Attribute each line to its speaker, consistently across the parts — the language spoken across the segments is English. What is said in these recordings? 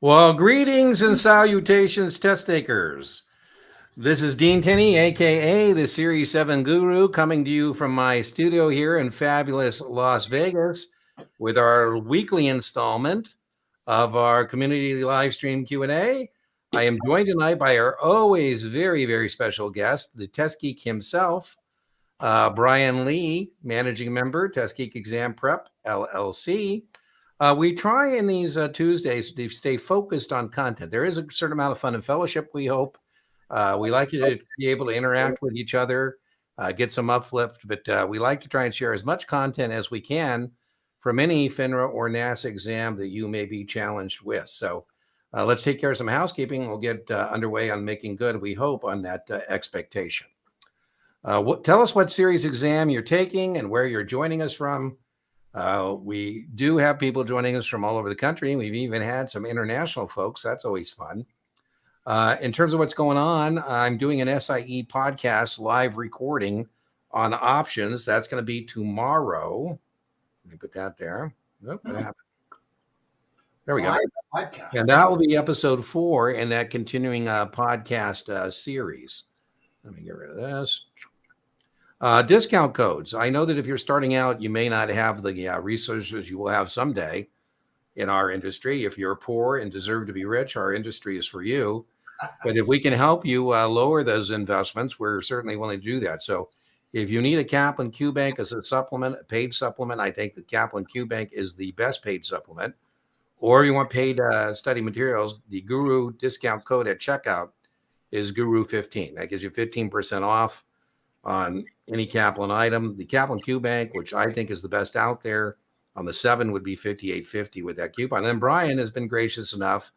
Speaker 1: Well, greetings and salutations, test takers. This is Dean Tinney, aka the Series 7 Guru, coming to you from my studio here in fabulous Las Vegas with our weekly installment of our community live stream Q&A. I am joined tonight by our always very, very special guest, the Test Geek himself, Brian Lee, managing member, Test Geek Exam Prep, LLC. We try in these Tuesdays to stay focused on content. There is a certain amount of fun and fellowship, we hope. We like you to be able to interact with each other, get some uplift, but we like to try and share as much content as we can from any FINRA or NASA exam that you may be challenged with. So let's take care of some housekeeping. We'll get underway on making good, we hope, on that expectation. Tell us what series exam you're taking and where you're joining us from. We do have people joining us from all over the country. We've even had some international folks. That's always fun. In terms of what's going on, I'm doing an SIE podcast live recording on options. That's going to be tomorrow. Let me put that there. Oh, what happened? There we go. And that will be episode 4 in that continuing podcast series. Let me get rid of this. Discount codes. I know that if you're starting out, you may not have the resources you will have someday in our industry. If you're poor and deserve to be rich, our industry is for you. But if we can help you lower those investments, we're certainly willing to do that. So if you need a Kaplan Q Bank as a supplement, a paid supplement, I think the Kaplan Q Bank is the best paid supplement. Or you want paid study materials, the Guru discount code at checkout is Guru15. That gives you 15% off on any Kaplan item. The Kaplan Q Bank, which I think is the best out there, on the 7 would be $58.50 with that coupon. And then Brian has been gracious enough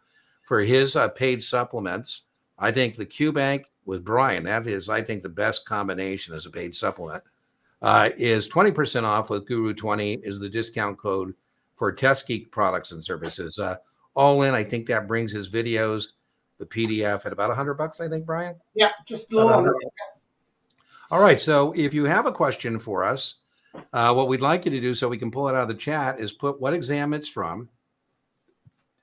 Speaker 1: for his paid supplements. I think the Q Bank with Brian, that is, I think, the best combination as a paid supplement, is 20% off with Guru20 is the discount code for Test Geek products and services. All in, I think that brings his videos, the PDF, at about $100, I think, Brian?
Speaker 2: Yeah, just a little under.
Speaker 1: All right, so if you have a question for us, what we'd like you to do so we can pull it out of the chat is put what exam it's from,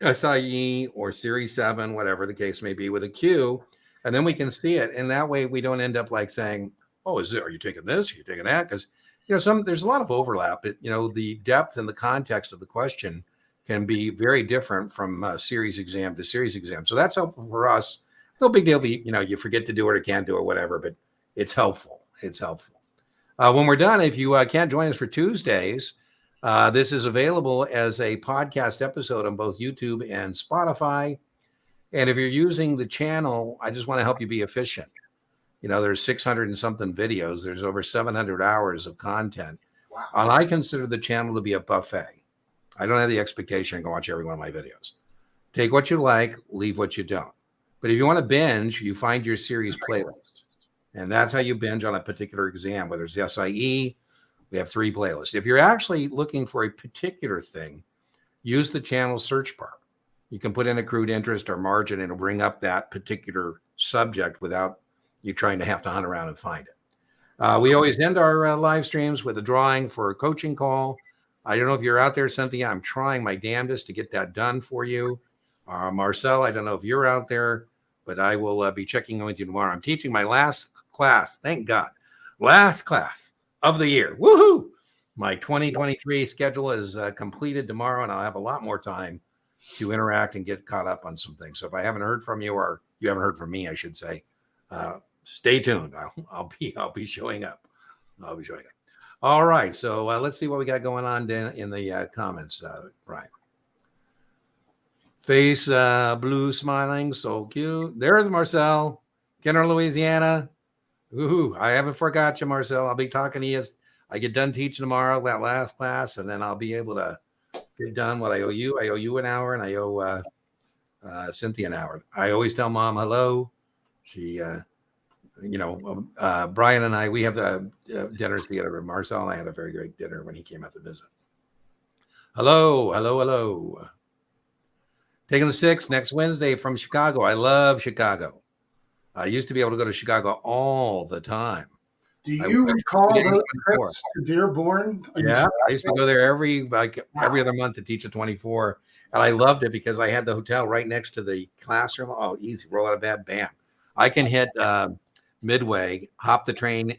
Speaker 1: SIE or Series 7, whatever the case may be, with a Q, and then we can see it. And that way we don't end up like saying, oh, are you taking this? Are you taking that? Because, there's a lot of overlap. The depth and the context of the question can be very different from series exam to series exam. So that's helpful for us. No big deal if you forget to do it or can't do it, whatever, but it's helpful. It's helpful. When we're done, if you can't join us for Tuesdays, this is available as a podcast episode on both YouTube and Spotify. And if you're using the channel, I just want to help you be efficient. There's 600 and something videos. There's over 700 hours of content.
Speaker 2: Wow.
Speaker 1: And I consider the channel to be a buffet. I don't have the expectation to go watch every one of my videos. Take what you like, leave what you don't. But if you want to binge, you find your series playlist. And that's how you binge on a particular exam, whether it's the SIE. We have 3 playlists. If you're actually looking for a particular thing, use the channel search bar. You can put in accrued interest or margin, and it'll bring up that particular subject without you trying to have to hunt around and find it. We always end our live streams with a drawing for a coaching call. I don't know if you're out there, Cynthia. I'm trying my damnedest to get that done for you. Marcel, I don't know if you're out there, but I will be checking in with you tomorrow. I'm teaching my last class, thank God, last class of the year. Woohoo! My 2023 schedule is completed tomorrow, and I'll have a lot more time to interact and get caught up on some things. So if I haven't heard from you, or you haven't heard from me, I should say, stay tuned. I'll be showing up. I'll be showing up. All right. So let's see what we got going on in the comments, Brian. Face blue smiling, so cute. There's Marcel, Kenner, Louisiana. Ooh, I haven't forgot you, Marcel. I'll be talking to you as I get done teaching tomorrow, that last class, and then I'll be able to get done what I owe you. I owe you an hour, and I owe Cynthia an hour. I always tell Mom hello. She, Brian and I, we have dinners together. Marcel and I had a very great dinner when he came out to visit. Hello, hello, hello. Taking the 6th next Wednesday from Chicago. I love Chicago. I used to be able to go to Chicago all the time.
Speaker 2: Do you recall those trips to Dearborn?
Speaker 1: Yeah, I used to go there every other month to teach a 24, and I loved it because I had the hotel right next to the classroom. Oh, easy, roll out of bed, bam. I can hit Midway, hop the train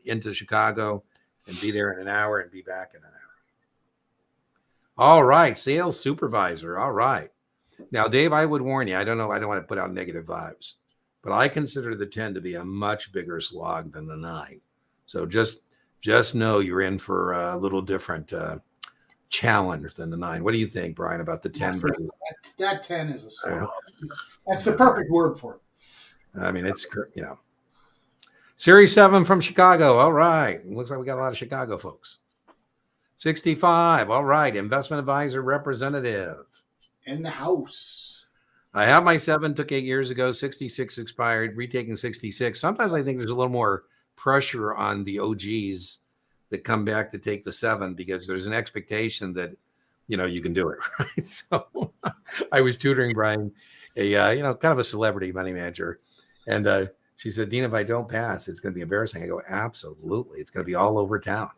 Speaker 1: into Chicago, and be there in an hour and be back in an hour. All right, sales supervisor. All right. Now, Dave, I would warn you, I don't know, I don't want to put out negative vibes, but I consider the 10 to be a much bigger slog than the 9. So just know you're in for a little different challenge than the 9. What do you think, Brian, about the 10?
Speaker 2: That 10 is a slog. That's the perfect word for it.
Speaker 1: I mean, it's, you know. Series 7 from Chicago. All right. Looks like we got a lot of Chicago folks. 65. All right. Investment advisor representative.
Speaker 2: In the house.
Speaker 1: I have my 7, took 8 years ago. 66 expired, retaking 66. Sometimes I think there's a little more pressure on the OGs that come back to take the 7 because there's an expectation that, you know, you can do it, right? So I was tutoring Brian, a kind of a celebrity money manager, and she said, Dean, if I don't pass, it's going to be embarrassing. I go, absolutely. It's going to be all over town.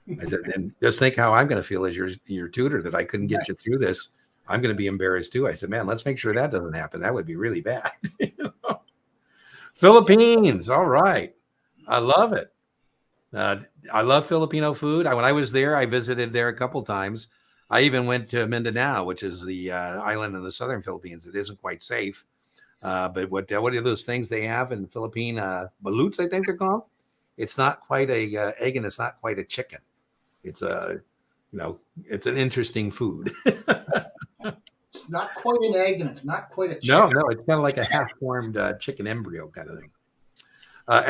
Speaker 1: I said, and just think how I'm going to feel as your tutor that I couldn't get you through this. I'm going to be embarrassed too. I said, man, let's make sure that doesn't happen. That would be really bad. Philippines. All right. I love it. I love Filipino food. When I was there, I visited there a couple times. I even went to Mindanao, which is the island in the southern Philippines. It isn't quite safe. But what are those things they have in Philippine balutes, I think they're called? It's not quite a egg and it's not quite a chicken. It's it's an interesting food.
Speaker 2: It's not quite an egg and it's not quite a chicken.
Speaker 1: No, it's kind of like a half-formed chicken embryo kind of thing.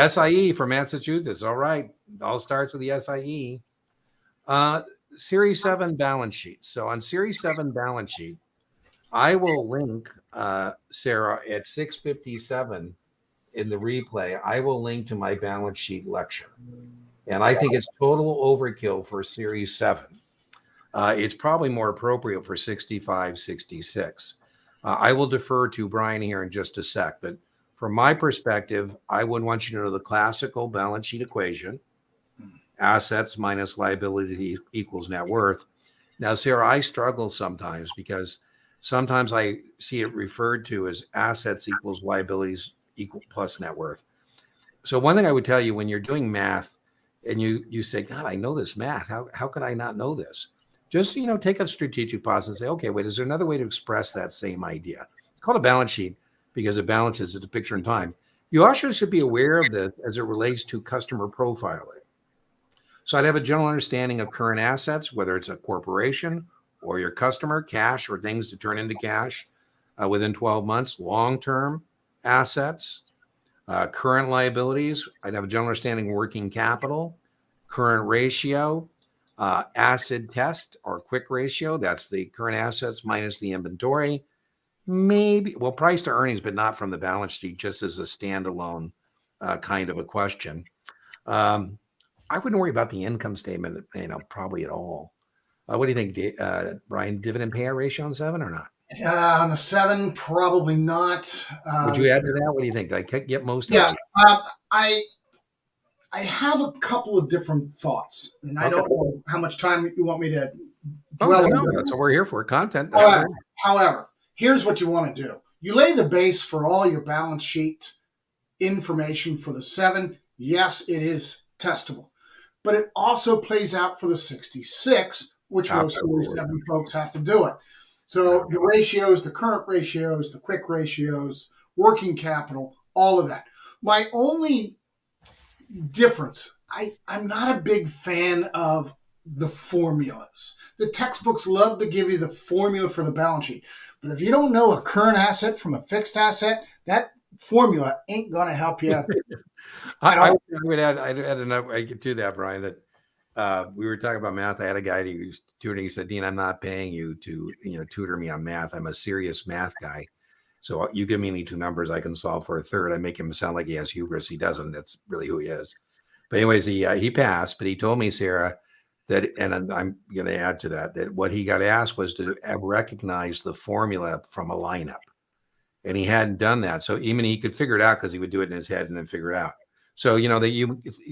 Speaker 1: SIE from Massachusetts. All right. It all starts with the SIE. Series 7 balance sheet. So on Series 7 balance sheet, I will link, Sarah, at 6:57 in the replay, I will link to my balance sheet lecture. And I think it's total overkill for Series 7. It's probably more appropriate for 65, 66. I will defer to Brian here in just a sec, but from my perspective, I would want you to know the classical balance sheet equation, assets minus liability equals net worth. Now, Sarah, I struggle sometimes because sometimes I see it referred to as assets equals liabilities equal plus net worth. So one thing I would tell you when you're doing math and you say, God, I know this math. How could I not know this? Just, take a strategic pause and say, okay, wait, is there another way to express that same idea? It's called a balance sheet because it balances, it's a picture in time. You also should be aware of this as it relates to customer profiling. So I'd have a general understanding of current assets, whether it's a corporation or your customer, cash or things to turn into cash within 12 months, long-term assets, current liabilities. I'd have a general understanding of working capital, current ratio, acid test or quick ratio. That's the current assets minus the inventory. Maybe, price to earnings, but not from the balance sheet, just as a standalone kind of a question. I wouldn't worry about the income statement, probably at all. What do you think, Brian? Dividend payout ratio on 7 or not?
Speaker 2: On a 7, probably not.
Speaker 1: Would you add to that? What do you think? Did I get most of it?
Speaker 2: I have a couple of different thoughts, and I don't know how much time you want me to dwell on.
Speaker 1: That's what we're here for, content.
Speaker 2: However, here's what you want to do. You lay the base for all your balance sheet information for the 7. Yes, it is testable. But it also plays out for the 66, which most Series 7 folks have to do it. So the ratios, the current ratios, the quick ratios, working capital, all of that. My only difference, I'm not a big fan of the formulas. The textbooks love to give you the formula for the balance sheet. But if you don't know a current asset from a fixed asset, that formula ain't going to help you out.
Speaker 1: I'd add another to that, Brian, that we were talking about math. I had a guy who was tutoring. He said, Dean, I'm not paying you to tutor me on math. I'm a serious math guy. So you give me any 2 numbers, I can solve for a third. I make him sound like he has hubris. He doesn't. That's really who he is. But anyways, he passed. But he told me, Sarah, that, and I'm going to add to that what he got asked was to recognize the formula from a lineup. And he hadn't done that. So even he could figure it out because he would do it in his head and then figure it out. So,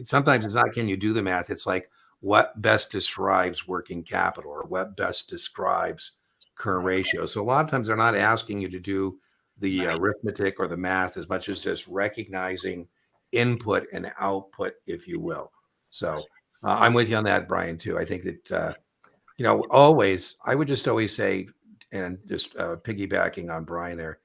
Speaker 1: sometimes it's not, can you do the math? It's like, what best describes working capital or what best describes current ratio. So a lot of times they're not asking you to do the arithmetic or the math as much as just recognizing input and output, if you will. So I'm with you on that, Brian, too. I think that, I would just always say, and just piggybacking on Brian there,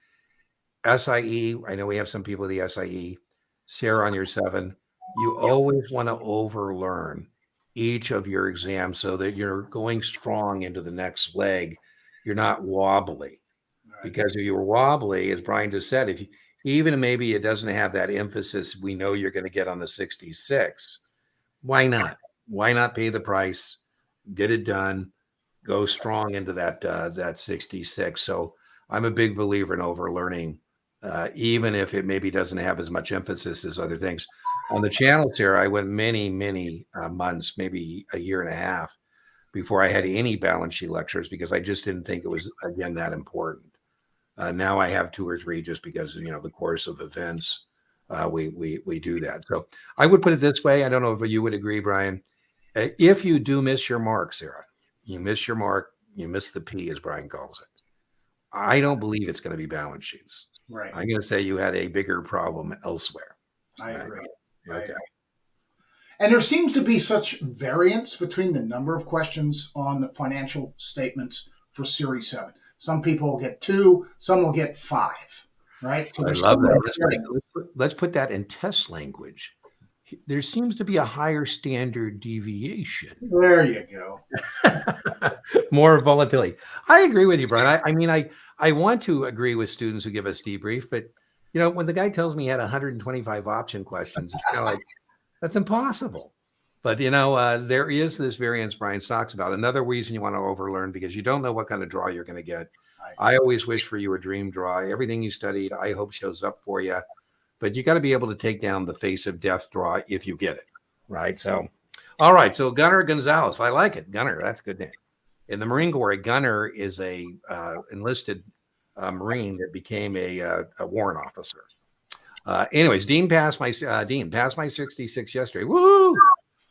Speaker 1: SIE, I know we have some people at the SIE, Sarah on your 7, you always want to overlearn each of your exams so that you're going strong into the next leg. You're not wobbly.
Speaker 2: Right.
Speaker 1: Because if you're wobbly, as Brian just said, if you, even maybe it doesn't have that emphasis we know you're going to get on the 66, why not? Why not pay the price, get it done, go strong into that 66? So I'm a big believer in overlearning, even if it maybe doesn't have as much emphasis as other things. On the channels here, I went many months, maybe a year and a half, before I had any balance sheet lectures, because I just didn't think it was, again, that important. Now I have 2 or 3 just because, the course of events, we do that. So I would put it this way. I don't know if you would agree, Brian. If you do miss your mark, Sarah, you miss your mark, you miss the P, as Brian calls it. I don't believe it's going to be balance sheets.
Speaker 2: Right.
Speaker 1: I'm going to say you had a bigger problem elsewhere.
Speaker 2: I agree.
Speaker 1: Okay.
Speaker 2: I agree. And there seems to be such variance between the number of questions on the financial statements for Series 7. Some people will get 2, some will get 5, right? So
Speaker 1: I love that. Let's put that in test language. There seems to be a higher standard deviation.
Speaker 2: There you go.
Speaker 1: More volatility. I agree with you, Brian. I want to agree with students who give us debrief, but when the guy tells me he had 125 option questions, it's kind of like, that's impossible. But there is this variance Brian talks about. Another reason you want to overlearn, because you don't know what kind of draw you're going to get. I always wish for you a dream draw. Everything you studied, I hope, shows up for you. But you got to be able to take down the face of death draw if you get it, right? So, all right. So Gunnar Gonzalez, I like it. Gunnar, that's a good name. In the Marine Corps, a gunner is a enlisted Marine that became a warrant officer. Anyways, Dean passed my 66 yesterday. Woo!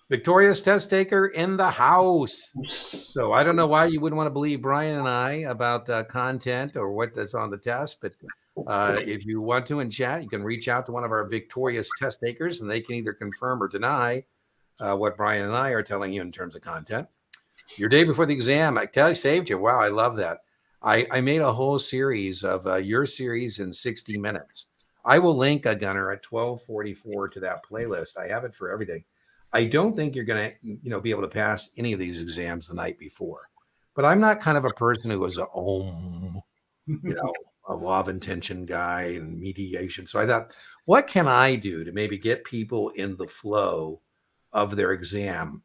Speaker 1: Victorious test taker in the house. So I don't know why you wouldn't want to believe Brian and I about content or what that's on the test, but if you want to in chat, you can reach out to one of our victorious test takers, and they can either confirm or deny what Brian and I are telling you in terms of content. Your day before the exam, I tell you, saved you. Wow, I love that. I made a whole series of your series in 60 minutes. I will link a Gunner at 12:44 to that playlist. I have it for everything. I don't think you're going to, be able to pass any of these exams the night before. But I'm not kind of a person who is a law of intention guy and mediation. So I thought, what can I do to maybe get people in the flow of their exam?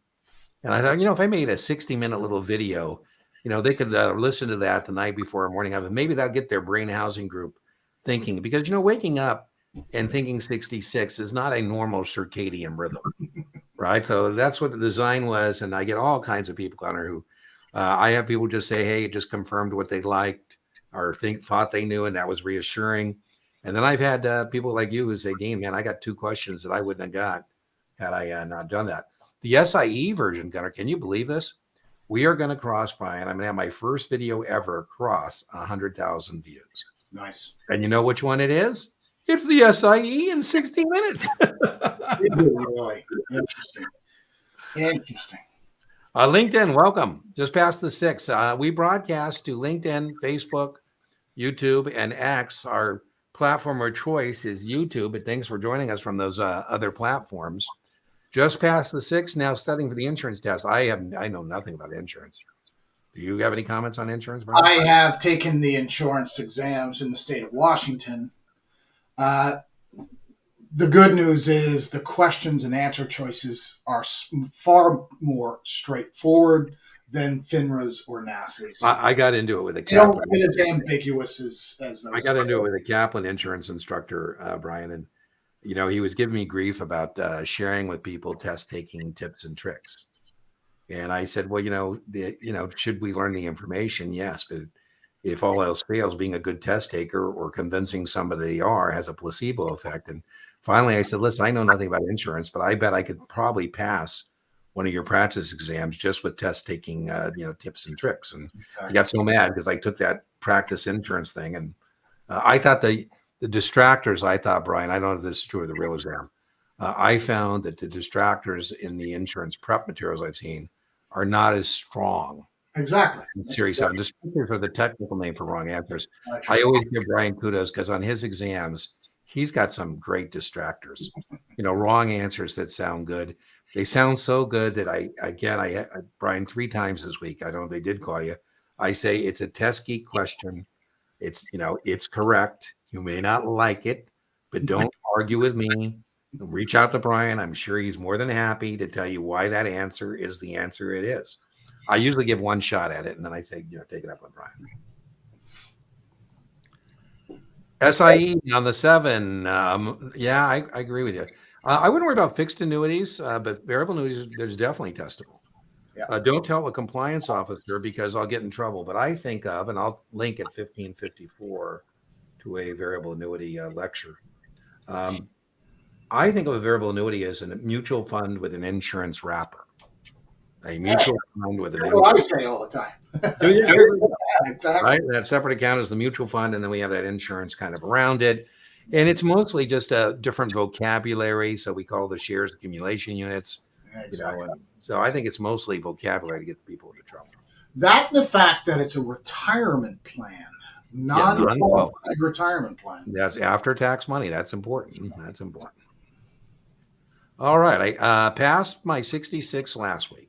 Speaker 1: And I thought, if I made a 60-minute little video, they could listen to that the night before morning of it. Maybe that'll get their brain housing group thinking, because, waking up and thinking 66 is not a normal circadian rhythm. Right. So that's what the design was. And I get all kinds of people, Connor, who I have people just say, hey, it just confirmed what they liked or thought they knew. And that was reassuring. And then I've had people like you who say, Dean, man, I got 2 questions that I wouldn't have got had I not done that. The SIE version, Gunnar, can you believe this? We are going to cross, Brian. I'm going to have my first video ever cross 100,000 views.
Speaker 2: Nice.
Speaker 1: And you know which one it is? It's the SIE in 60 minutes.
Speaker 2: Really interesting.
Speaker 1: LinkedIn, welcome. Just past the 6. We broadcast to LinkedIn, Facebook, YouTube, and X. Our platform of choice is YouTube, but thanks for joining us from those other platforms. Just past the 6, now studying for the insurance test. I know nothing about insurance. Do you have any comments on insurance, Brian?
Speaker 2: I have taken the insurance exams in the state of Washington. The good news is the questions and answer choices are far more straightforward than FINRA's or NASAA's.
Speaker 1: I got into it with a
Speaker 2: Kaplan.
Speaker 1: Kaplan.
Speaker 2: They don't get as ambiguous as those.
Speaker 1: I got into it with a Kaplan insurance instructor, Brian, and he was giving me grief about sharing with people test taking tips and tricks. And I said, well, should we learn the information? Yes, but if all else fails, being a good test taker or convincing somebody they are has a placebo effect. And finally, I said, listen, I know nothing about insurance, but I bet I could probably pass one of your practice exams just with test taking, tips and tricks. And he got so mad because I took that practice insurance thing. And I thought the distractors, Brian, I don't know if this is true of the real exam. I found that the distractors in the insurance prep materials I've seen are not as strong.
Speaker 2: Exactly.
Speaker 1: Series 7. Distractors are the technical name for wrong answers. I always give Brian kudos because on his exams, he's got some great distractors. Wrong answers that sound good. They sound so good that I Brian, 3 times this week, I don't know if they did call you. I say it's a test geek question. It's correct. You may not like it, but don't argue with me. Reach out to Brian. I'm sure he's more than happy to tell you why that answer is the answer it is. I usually give one shot at it, and then I say, take it up with Brian. SIE on the 7. I agree with you. I wouldn't worry about fixed annuities, but variable annuities, there's definitely testable.
Speaker 2: Yeah.
Speaker 1: Don't tell a compliance officer because I'll get in trouble. But I think of, and I'll link at 1554 to a variable annuity lecture. I think of a variable annuity as a mutual fund with an insurance wrapper. A mutual fund with an
Speaker 2: That's what I say all the time. Exactly.
Speaker 1: Right? That separate account is the mutual fund, and then we have that insurance kind of around it. And it's mostly just a different vocabulary. So we call the shares accumulation units.
Speaker 2: Exactly.
Speaker 1: So I think it's mostly vocabulary to get people into trouble.
Speaker 2: That and the fact that it's a retirement plan, non-qualified retirement plan.
Speaker 1: That's after-tax money. That's important. All right. I passed my 66 last week.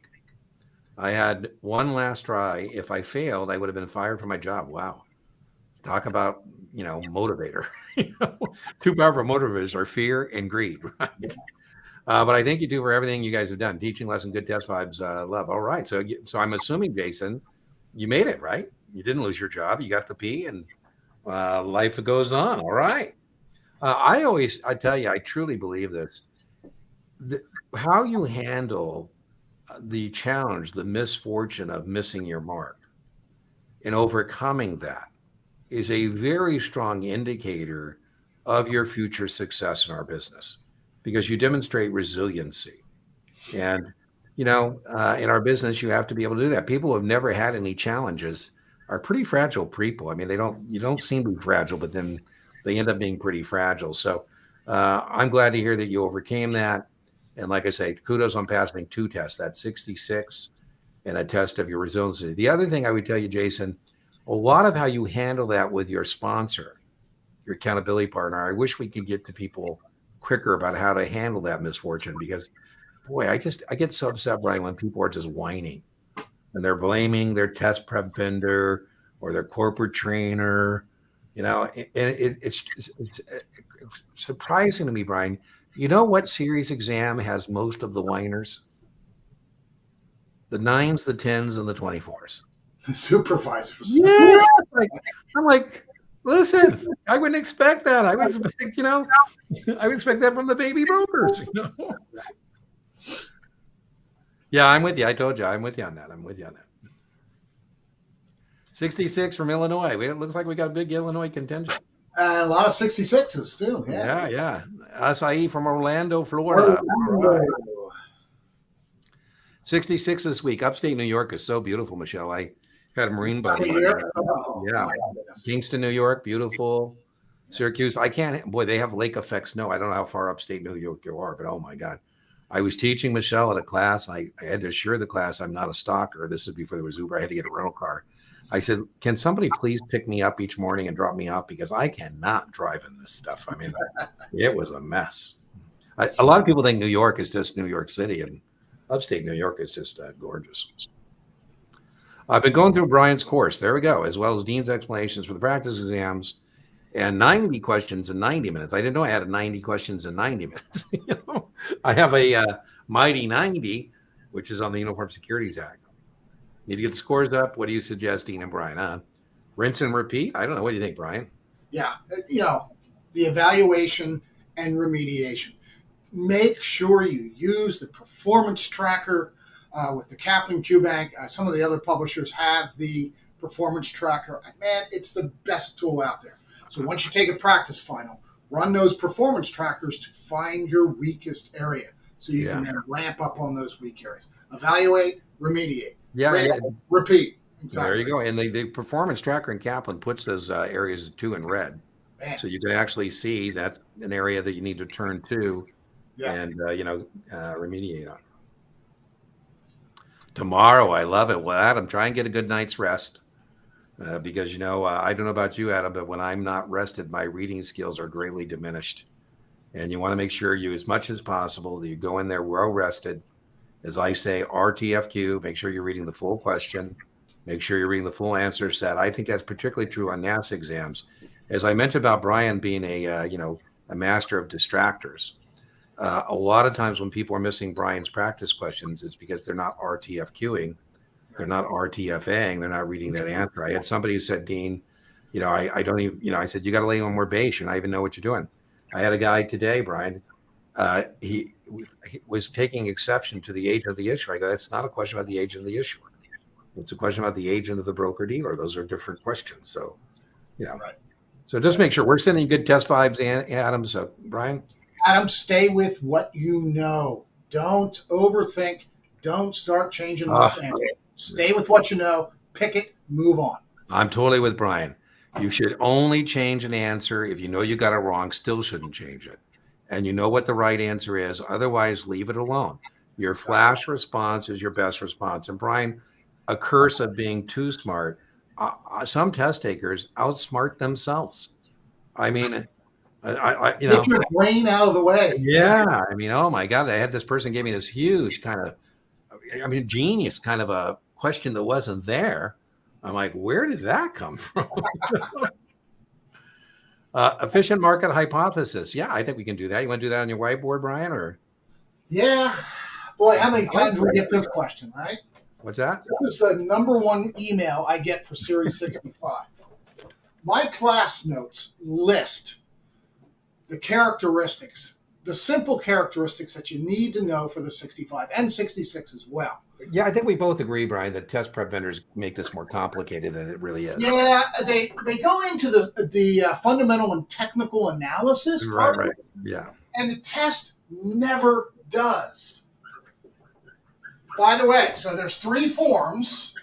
Speaker 1: I had one last try. If I failed, I would have been fired from my job. Wow. Talk about, motivator. Two powerful motivators are fear and greed, right? But I thank you too for everything you guys have done. Teaching lesson, good test vibes, love. All right. So I'm assuming, Jason, you made it, right? You didn't lose your job. You got the P and life goes on. All right. I tell you, I truly believe this. How you handle the challenge, the misfortune of missing your mark and overcoming that is a very strong indicator of your future success in our business because you demonstrate resiliency. And, in our business, you have to be able to do that. People who have never had any challenges are pretty fragile people. I mean, you don't seem to be fragile, but then they end up being pretty fragile. So I'm glad to hear that you overcame that. And like I say, kudos on passing 2 tests, that 66 and a test of your resiliency. The other thing I would tell you, Jason, a lot of how you handle that with your sponsor, your accountability partner, I wish we could get to people quicker about how to handle that misfortune because, boy, I get so upset, Brian, when people are just whining and they're blaming their test prep vendor or their corporate trainer, and it's surprising to me, Brian. You know what series exam has most of the whiners? The 9s, the 10s, and the 24s.
Speaker 2: The supervisors.
Speaker 1: Yes. I'm like, listen, I wouldn't expect that. I would expect, I would expect that from the baby brokers. Yeah, I'm with you. I told you, I'm with you on that. 66 from Illinois. It looks like we got a big Illinois contingent.
Speaker 2: A lot of 66s too.
Speaker 1: Yeah. SIE from Orlando, Florida. Right. 66 this week. Upstate New York is so beautiful, Michelle. I had a Marine buddy. Yeah. Kingston, New York, beautiful. Syracuse. They have lake effect snow. I don't know how far upstate New York you are, but oh my God. I was teaching Michelle at a class. I had to assure the class I'm not a stalker. This is before there was Uber. I had to get a rental car. I said, can somebody please pick me up each morning and drop me off because I cannot drive in this stuff. I mean, it was a mess. A lot of people think New York is just New York City, and upstate New York is just gorgeous. I've been going through Brian's course. There we go, as well as Dean's explanations for the practice exams and 90 questions in 90 minutes. I didn't know I had 90 questions in 90 minutes. I have a Mighty 90, which is on the Uniform Securities Act. Need to get the scores up. What do you suggest, Dean and Brian? Rinse and repeat? I don't know. What do you think, Brian?
Speaker 2: Yeah. The evaluation and remediation. Make sure you use the performance tracker with the Kaplan Q Bank. Some of the other publishers have the performance tracker. Man, it's the best tool out there. So once you take a practice final, run those performance trackers to find your weakest area so you can then ramp up on those weak areas. Evaluate, remediate. Repeat. Exactly.
Speaker 1: There you go. And the performance tracker in Kaplan puts those areas 2 in red. Man. So you can actually see that's an area that you need to turn to and, remediate on. Tomorrow, I love it. Well, Adam, try and get a good night's rest because, I don't know about you, Adam, but when I'm not rested, my reading skills are greatly diminished. And you want to make sure as much as possible, that you go in there well rested. As I say, RTFQ, make sure you're reading the full question. Make sure you're reading the full answer set. I think that's particularly true on NASA exams. As I mentioned about Brian being a master of distractors, a lot of times when people are missing Brian's practice questions, it's because they're not RTFQing, they're not RTFAing, they're not reading that answer. I had somebody who said, Dean, I don't even, I said, you got to lay on more base. You're not even know what you're doing. I had a guy today, Brian, he was taking exception to the agent of the issuer. I go, that's not a question about the agent of the issuer. It's a question about the agent of the broker dealer. Those are different questions. So,
Speaker 2: Right.
Speaker 1: So just make sure we're sending good test vibes, Adam. So, Brian?
Speaker 2: Adam, stay with what you know. Don't overthink. Don't start changing what's answered. Stay with what you know. Pick it. Move on.
Speaker 1: I'm totally with Brian. You should only change an answer if you know you got it wrong. Still shouldn't change it. And you know what the right answer is. Otherwise, leave it alone. Your flash response is your best response. And Brian, a curse of being too smart. Some test takers outsmart themselves. I mean,
Speaker 2: get your brain out of the way.
Speaker 1: Yeah. I mean, oh my God, I had this person give me this huge genius kind of a question that wasn't there. I'm like, where did that come from? Efficient market hypothesis. Yeah, I think we can do that. You want to do that on your whiteboard, Brian, or?
Speaker 2: Yeah. Boy, how many times do we get this question, right?
Speaker 1: What's that?
Speaker 2: This is the number one email I get for Series 65. My class notes list the characteristics, the simple characteristics that you need to know for the 65 and 66 as well.
Speaker 1: Yeah, I think we both agree, Brian, that test prep vendors make this more complicated than it really is.
Speaker 2: Yeah, they go into the fundamental and technical analysis part.
Speaker 1: Right. Yeah.
Speaker 2: And the test never does. By the way, so there's 3 forms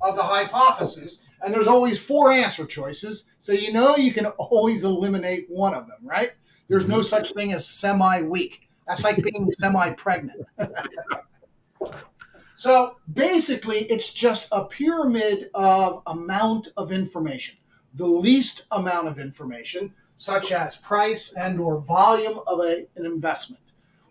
Speaker 2: of the hypothesis, and there's always 4 answer choices. So you can always eliminate one of them, right? There's no such thing as semi-weak. That's like being semi-pregnant. So basically, it's just a pyramid of amount of information. The least amount of information, such as price and or volume of an investment.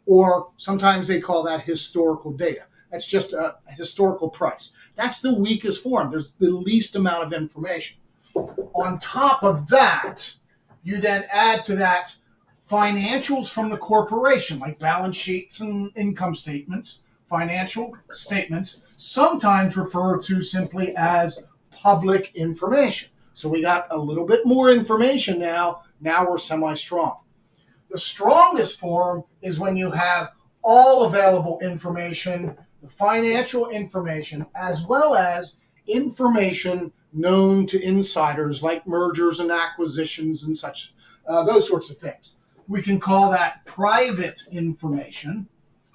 Speaker 2: Or sometimes they call that historical data. That's just a historical price. That's the weakest form. There's the least amount of information. On top of that, you then add to that financials from the corporation, like balance sheets and income statements, financial statements, sometimes referred to simply as public information. So we got a little bit more information now. Now we're semi-strong. The strongest form is when you have all available information, the financial information, as well as information known to insiders like mergers and acquisitions and such, those sorts of things. We can call that private information,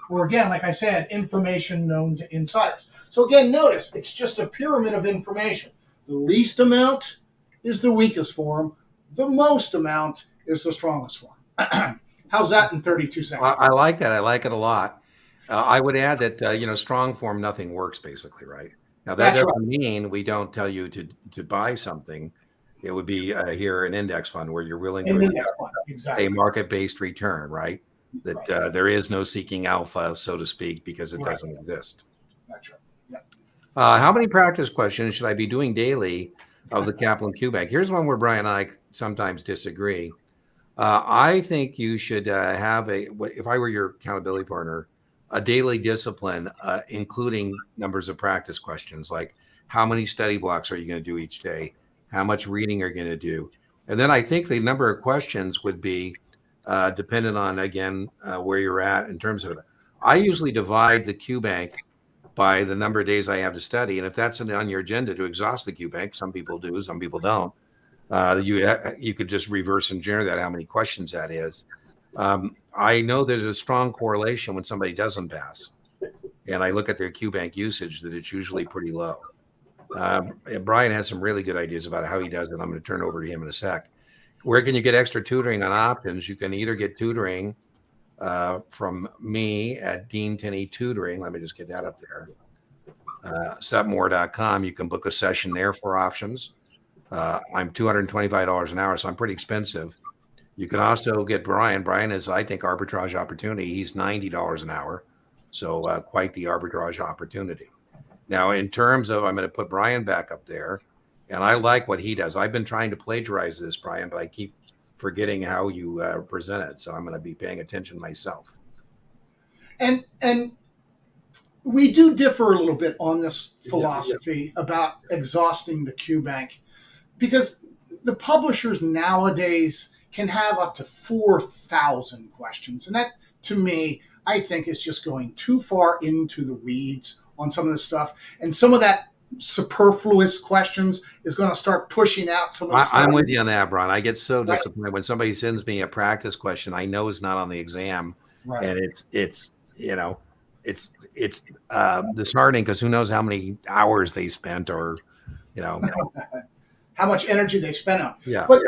Speaker 2: or again, like I said, information known to insiders. So again, notice it's just a pyramid of information. The least amount is the weakest form. The most amount is the strongest form. How's that in 32 seconds?
Speaker 1: I like that. I like it a lot. I would add that, strong form, nothing works basically, right? Now, that doesn't mean we don't tell you to buy something. It would be here an index fund where you're willing to
Speaker 2: exactly.
Speaker 1: a market-based return, right? That there is no seeking alpha, so to speak, because it doesn't exist.
Speaker 2: That's right. Yeah.
Speaker 1: How many practice questions should I be doing daily of the Kaplan Q-Bank? Here's one where Brian and I sometimes disagree. I think you should have if I were your accountability partner, a daily discipline, including numbers of practice questions, like how many study blocks are you going to do each day? How much reading are you going to do? And then I think the number of questions would be dependent on, again, where you're at in terms of it. I usually divide the Q-Bank by the number of days I have to study. And if that's on your agenda to exhaust the Q bank, some people do, some people don't. You could just reverse engineer that, how many questions that is. I know there's a strong correlation when somebody doesn't pass, and I look at their Q bank usage, that it's usually pretty low. Brian has some really good ideas about how he does it. I'm going to turn over to him in a sec. Where can you get extra tutoring on options? You can either get tutoring from me at Dean Tenney Tutoring. Let me just get that up there. Setmore.com. You can book a session there for options. I'm $225 an hour, so I'm pretty expensive. You can also get Brian. Brian is, I think, arbitrage opportunity. He's $90 an hour, so quite the arbitrage opportunity. Now, in terms of, I'm going to put Brian back up there, and I like what he does. I've been trying to plagiarize this, Brian, but I keep forgetting how you present it, so I'm going to be paying attention myself.
Speaker 2: And we do differ a little bit on this philosophy about exhausting the Q bank, because the publishers nowadays can have up to 4,000 questions. And that, to me, I think is just going too far into the weeds on some of this stuff. And some of that superfluous questions is going to start pushing out some of the stuff.
Speaker 1: I'm with you on that, Brian. I get so disappointed when somebody sends me a practice question I know is not on the exam.
Speaker 2: Right.
Speaker 1: And it's disheartening, because who knows how many hours they spent, or
Speaker 2: how much energy they spend on.
Speaker 1: Yeah.
Speaker 2: But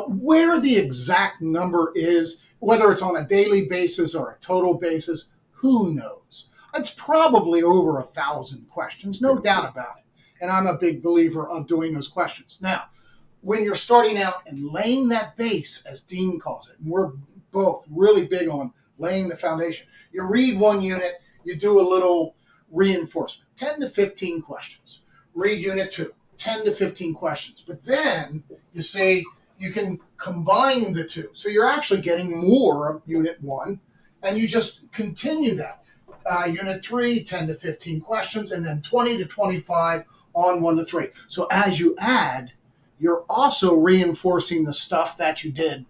Speaker 2: where the exact number is, whether it's on a daily basis or a total basis, who knows? It's probably over 1,000 questions, no doubt about it. And I'm a big believer of doing those questions. Now, when you're starting out and laying that base, as Dean calls it, and we're both really big on laying the foundation, you read one unit, you do a little reinforcement, 10 to 15 questions. Read unit 2, 10 to 15 questions. But then you say you can combine the two. So you're actually getting more of unit 1, and you just continue that. Unit 3, 10 to 15 questions, and then 20 to 25 on 1 to 3. So as you add, you're also reinforcing the stuff that you did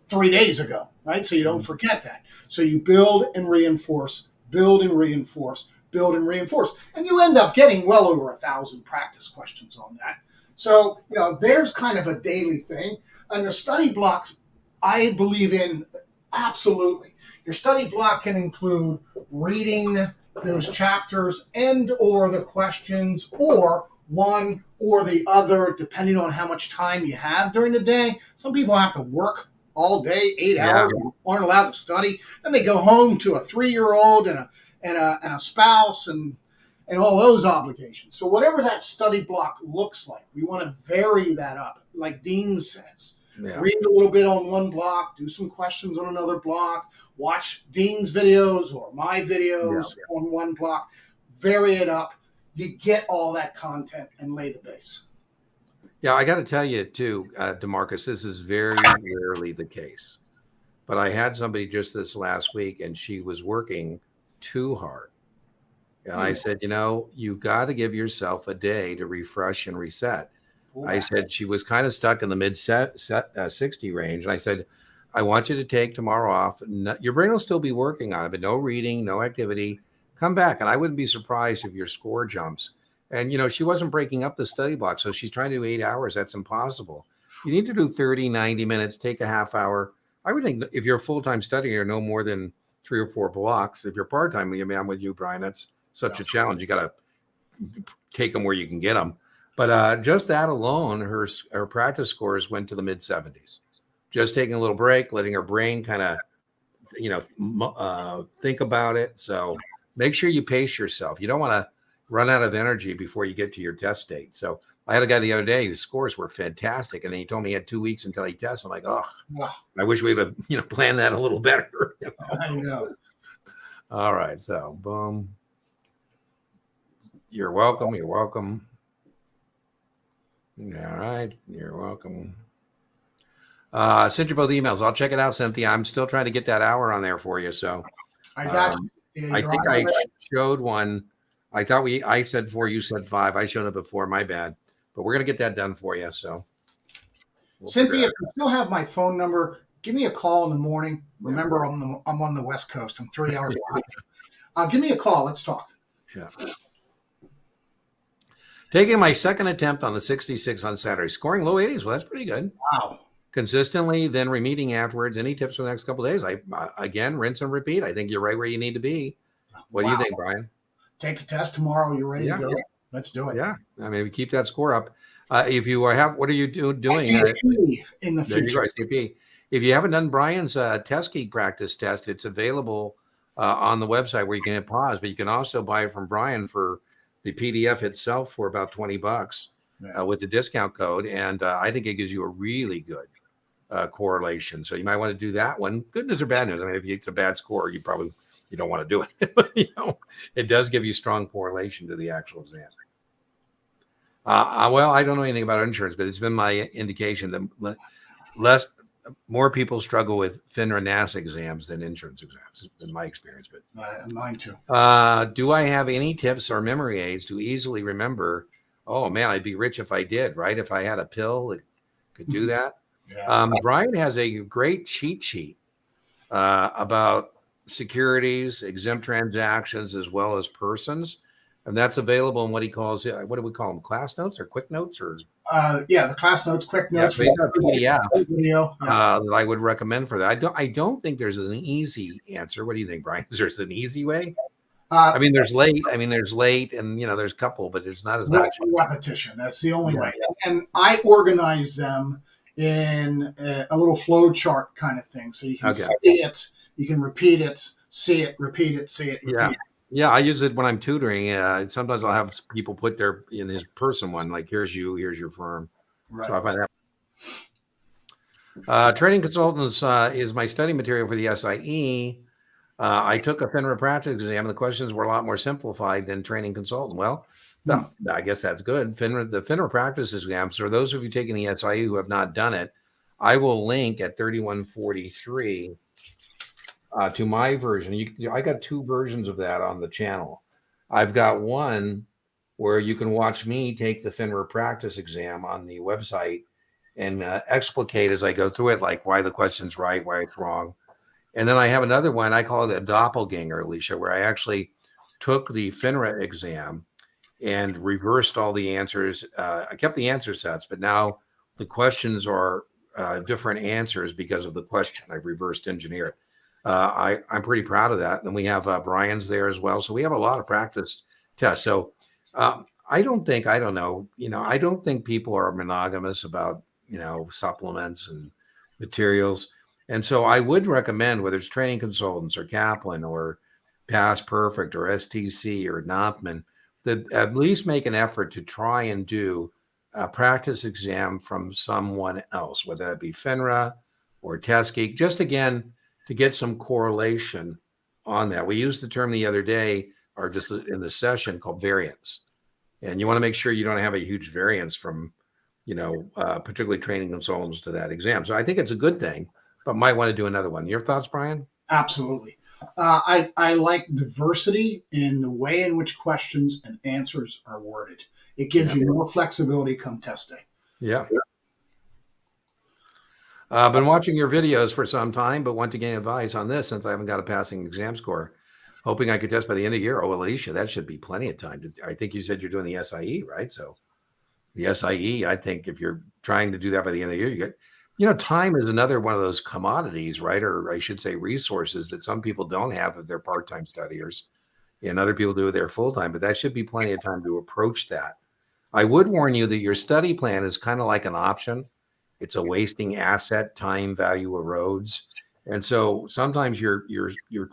Speaker 2: 3 days ago, right? So you don't forget that. So you build and reinforce, build and reinforce, build and reinforce. And you end up getting well over 1,000 practice questions on that. So, there's kind of a daily thing. And the study blocks, I believe in absolutely. Your study block can include reading those chapters and or the questions, or one or the other, depending on how much time you have during the day. Some people have to work all day, 8 hours, aren't allowed to study. Then they go home to a 3-year-old and a spouse and all those obligations. So whatever that study block looks like, we want to vary that up. Like Dean says, read a little bit on one block, do some questions on another block, watch Dean's videos or my videos on one block, vary it up. You get all that content and lay the base.
Speaker 1: Yeah, I got to tell you too, DeMarcus, this is very rarely the case. But I had somebody just this last week, and she was working too hard. And I said, you've got to give yourself a day to refresh and reset. I said she was kind of stuck in the mid 60 range. And I said, I want you to take tomorrow off. Your brain will still be working on it, but no reading, no activity. Come back. And I wouldn't be surprised if your score jumps. And, she wasn't breaking up the study block. So she's trying to do 8 hours. That's impossible. You need to do 30, 90 minutes, take a half hour. I would think if you're a full-time studier, no more than 3 or 4 blocks. If you're part-time, I'm with you, Brian. That's such a challenge. You got to take them where you can get them. But just that alone, her practice scores went to the mid 70s. Just taking a little break, letting her brain kind of, think about it. So make sure you pace yourself. You don't want to run out of energy before you get to your test date. So I had a guy the other day whose scores were fantastic, and then he told me he had 2 weeks until he tests. I'm like, I wish we would have, planned that a little better.
Speaker 2: I know.
Speaker 1: All right, so boom. You're welcome. You're welcome. All right, you're welcome. Send you both emails. I'll check it out, Cynthia. I'm still trying to get that hour on there for you. So
Speaker 2: I got you.
Speaker 1: I think I showed one. I thought I said 4, you said 5. I showed up at 4. My bad. But we're gonna get that done for you. So,
Speaker 2: Cynthia, if you still have my phone number, give me a call in the morning. Remember, I'm on the West Coast. I'm 3 hours behind. Give me a call. Let's talk.
Speaker 1: Yeah. Taking my second attempt on the 66 on Saturday, scoring low 80s. Well, that's pretty good.
Speaker 2: Wow.
Speaker 1: Consistently, then remeeting afterwards. Any tips for the next couple of days? Again, rinse and repeat. I think you're right where you need to be. What do you think, Brian?
Speaker 2: Take the test tomorrow. You're ready to go.
Speaker 1: Yeah.
Speaker 2: Let's do it.
Speaker 1: Yeah. I mean, keep that score up. If you have, what are you doing?
Speaker 2: STP in the
Speaker 1: There you
Speaker 2: future.
Speaker 1: go, STP. If you haven't done Brian's test key practice test, it's available on the website where you can hit pause, but you can also buy it from Brian for the PDF itself for about $20 with the discount code. And I think it gives you a really good correlation. So you might want to do that one. Good news or bad news. I mean, if it's a bad score, you don't want to do it. But, it does give you strong correlation to the actual exam. Well, I don't know anything about insurance, but it's been my indication that more people struggle with FINRA NASAA exams than insurance exams, in my experience. But
Speaker 2: mine too.
Speaker 1: Do I have any tips or memory aids to easily remember? Oh man, I'd be rich if I did, right? If I had a pill that could do that. Yeah. Brian has a great cheat sheet about securities, exempt transactions, as well as persons. And that's available in what he calls, what do we call them? Class notes or quick notes or?
Speaker 2: The class notes, quick notes.
Speaker 1: Yeah, PDF video, that I would recommend for that. I don't think there's an easy answer. What do you think, Brian? Is there an easy way? I mean, there's late. And there's a couple, but there's not as much.
Speaker 2: Repetition. That's the only way. And I organize them in a little flow chart kind of thing. So you can see it, you can repeat it, see it, repeat it, see it, repeat it.
Speaker 1: Yeah, I use it when I'm tutoring. Sometimes I'll have people put in his person one, like here's your firm. Right. So I find that. Training consultants is my study material for the SIE. I took a FINRA practice exam, and the questions were a lot more simplified than training consultant. Well, no, I guess that's good. The FINRA practice exams, for those of you taking the SIE who have not done it, I will link at 3143. To my version. I got two versions of that on the channel. I've got one where you can watch me take the FINRA practice exam on the website and explicate as I go through it, like why the question's right, why it's wrong. And then I have another one, I call it a doppelganger, Alicia, where I actually took the FINRA exam and reversed all the answers. I kept the answer sets, but now the questions are different answers because of the question. I've reversed engineered. I'm pretty proud of that. And we have Brian's there as well. So we have a lot of practice tests. So I don't think people are monogamous about, supplements and materials. And so I would recommend, whether it's training consultants or Kaplan or Past Perfect or STC or Knopman, that at least make an effort to try and do a practice exam from someone else, whether that be FINRA or TestGeek, just again, to get some correlation on that. We used the term the other day, or just in the session, called variance. And you want to make sure you don't have a huge variance from, particularly training consultants to that exam. So I think it's a good thing, but might want to do another one. Your thoughts, Brian?
Speaker 2: Absolutely. I like diversity in the way in which questions and answers are worded. It gives you more flexibility come test day.
Speaker 1: Yeah. I've been watching your videos for some time, but want to gain advice on this since I haven't got a passing exam score. Hoping I could test by the end of the year. Oh, Alicia, that should be plenty of time. I think you said you're doing the SIE, right? So the SIE, I think if you're trying to do that by the end of the year, time is another one of those commodities, right? Or I should say resources that some people don't have if they're part-time studiers and other people do if they're full-time, but that should be plenty of time to approach that. I would warn you that your study plan is kind of like an option. It's a wasting asset, time value erodes. And so sometimes your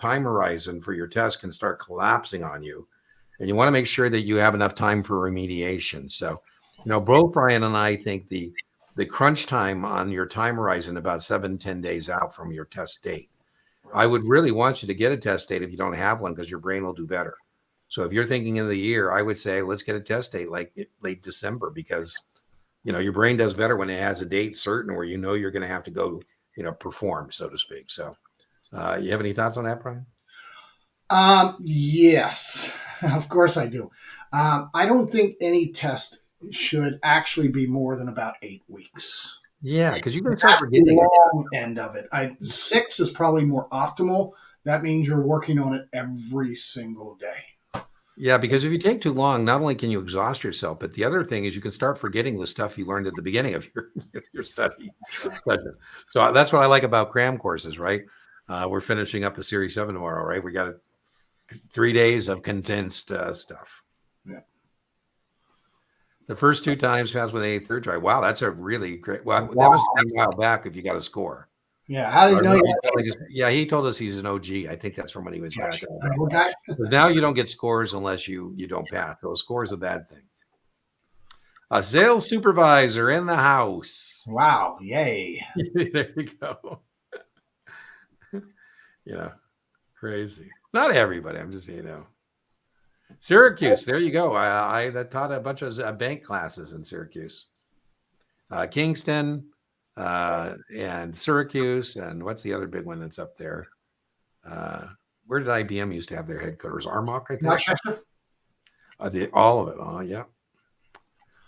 Speaker 1: time horizon for your test can start collapsing on you. And you want to make sure that you have enough time for remediation. So, both Brian and I think the crunch time on your time horizon about 7-10 days out from your test date. I would really want you to get a test date if you don't have one, because your brain will do better. So if you're thinking of the year, I would say, let's get a test date like late December, because your brain does better when it has a date certain where you're going to have to go, perform, so to speak. So you have any thoughts on that, Brian?
Speaker 2: Yes, of course I do. I don't think any test should actually be more than about 8 weeks.
Speaker 1: Yeah, because you can start forgetting
Speaker 2: the long end of it. 6 is probably more optimal. That means you're working on it every single day.
Speaker 1: Yeah, because if you take too long, not only can you exhaust yourself, but the other thing is you can start forgetting the stuff you learned at the beginning of your study session. So that's what I like about cram courses, right? We're finishing up a Series 7 tomorrow, right? We got 3 days of condensed stuff.
Speaker 2: Yeah.
Speaker 1: The first 2 times passed with a third try. Wow, that's a really great. Well, that
Speaker 2: Wow.
Speaker 1: was a while back if you got a score.
Speaker 2: Yeah. How did you know?
Speaker 1: Yeah, he told us he's an OG. I think that's from when he was back.
Speaker 2: Okay.
Speaker 1: Because now you don't get scores unless you don't pass. So a score is a bad thing. A sales supervisor in the house.
Speaker 2: Wow. Yay.
Speaker 1: There you go. Crazy. Not everybody. I'm just, Syracuse. There you go. I taught a bunch of bank classes in Syracuse. Kingston and Syracuse. And what's the other big one that's up there? Where did IBM used to have their headquarters? Armonk, I think.
Speaker 2: Rochester?
Speaker 1: All of it. Oh, yeah.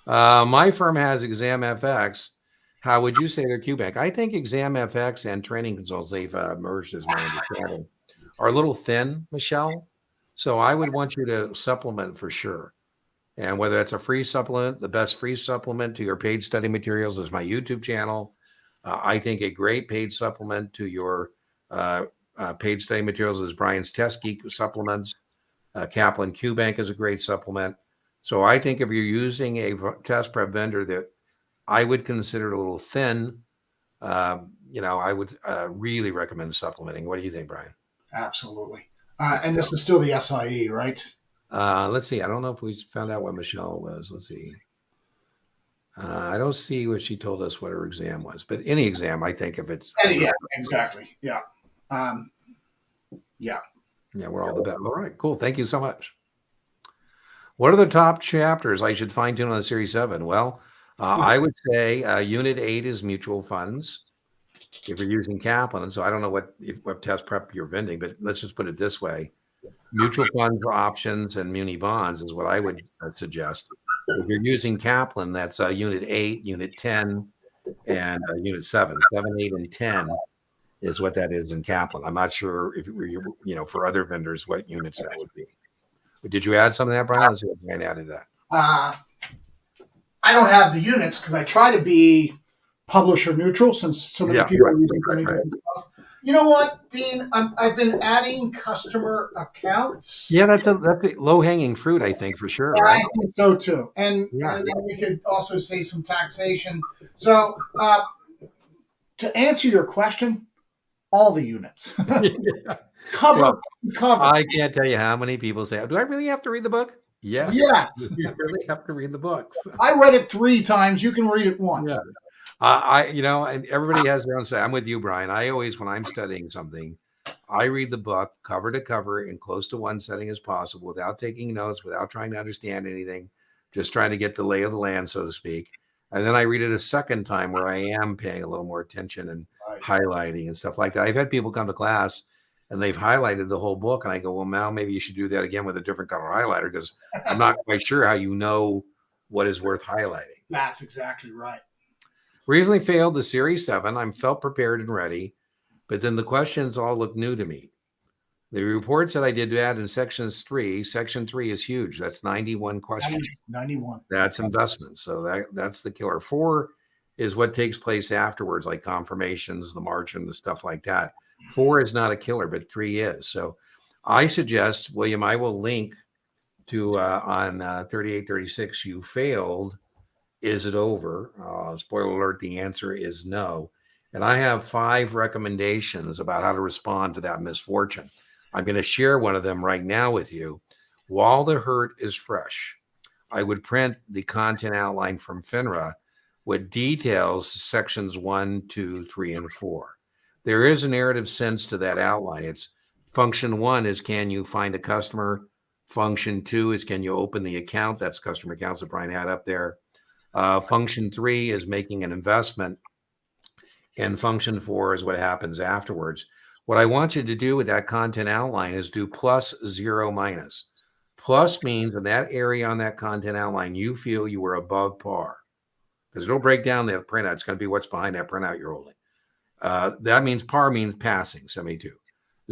Speaker 1: My firm has Exam FX. How would you say they're QBank? I think Exam FX and Training Consults, they've merged as my understanding, are a little thin, Michelle. So I would want you to supplement for sure. And whether that's a free supplement, the best free supplement to your paid study materials is my YouTube channel. I think a great paid supplement to your paid study materials is Brian's Test Geek supplements. Kaplan QBank is a great supplement. So I think if you're using a test prep vendor that I would consider a little thin, I would really recommend supplementing. What do you think, Brian?
Speaker 2: Absolutely. And this is still the SIE, right?
Speaker 1: Let's see. I don't know if we found out what Michelle was. Let's see. I don't see what she told us what her exam was, but any exam, I think if it's
Speaker 2: yeah, exactly. Yeah. Yeah.
Speaker 1: Yeah, we're all the best. All right, cool. Thank you so much. What are the top chapters I should fine tune on the Series 7? Well, I would say Unit 8 is mutual funds. If you're using Kaplan, so I don't know what test prep you're vending, but let's just put it this way. Mutual funds, options, and muni bonds is what I would suggest. If you're using Kaplan, that's Unit 8, Unit 10, and Unit 7. 7, 8, and 10 is what that is in Kaplan. I'm not sure if for other vendors what units that would be. But did you add something to that, Brian? Let's see what Brian added to that.
Speaker 2: I don't have the units because I try to be publisher neutral since so many people are using different stuff. You know what, Dean? I've been adding customer accounts.
Speaker 1: Yeah, that's a low-hanging fruit, I think, for sure.
Speaker 2: Yeah,
Speaker 1: right?
Speaker 2: I think so too. And then we could also say some taxation. So to answer your question, all the units. Cover.
Speaker 1: I can't tell you how many people say, do I really have to read the book? Yes. You really have to read the books.
Speaker 2: I read it 3 times. You can read it once.
Speaker 1: Yeah. And everybody has their own say. I'm with you, Brian. I always, when I'm studying something, I read the book cover to cover in close to one setting as possible without taking notes, without trying to understand anything, just trying to get the lay of the land, so to speak. And then I read it a second time where I am paying a little more attention and highlighting and stuff like that. I've had people come to class and they've highlighted the whole book. And I go, well, Mal, maybe you should do that again with a different color highlighter because I'm not quite sure how you know what is worth highlighting.
Speaker 2: That's exactly right.
Speaker 1: Recently failed the Series 7. I'm felt prepared and ready, but then the questions all look new to me. The report said I did that in Section 3 is huge. That's 91 questions.
Speaker 2: 91.
Speaker 1: That's investment. So that's the killer. 4 is what takes place afterwards, like confirmations, the margin, the stuff like that. 4 is not a killer, but 3 is. So I suggest, William, I will link to on 3836, you failed. Is it over? Spoiler alert, the answer is no. And I have 5 recommendations about how to respond to that misfortune. I'm going to share one of them right now with you. While the hurt is fresh, I would print the content outline from FINRA with details sections 1, 2, 3, and 4. There is a narrative sense to that outline. It's function 1 is can you find a customer? Function 2 is can you open the account? That's customer accounts that Brian had up there. Function 3 is making an investment. And function 4 is what happens afterwards. What I want you to do with that content outline is do plus, 0, minus. Plus means in that area on that content outline, you feel you were above par. Because it'll break down that printout. It's going to be what's behind that printout you're holding. That means par means passing, 72.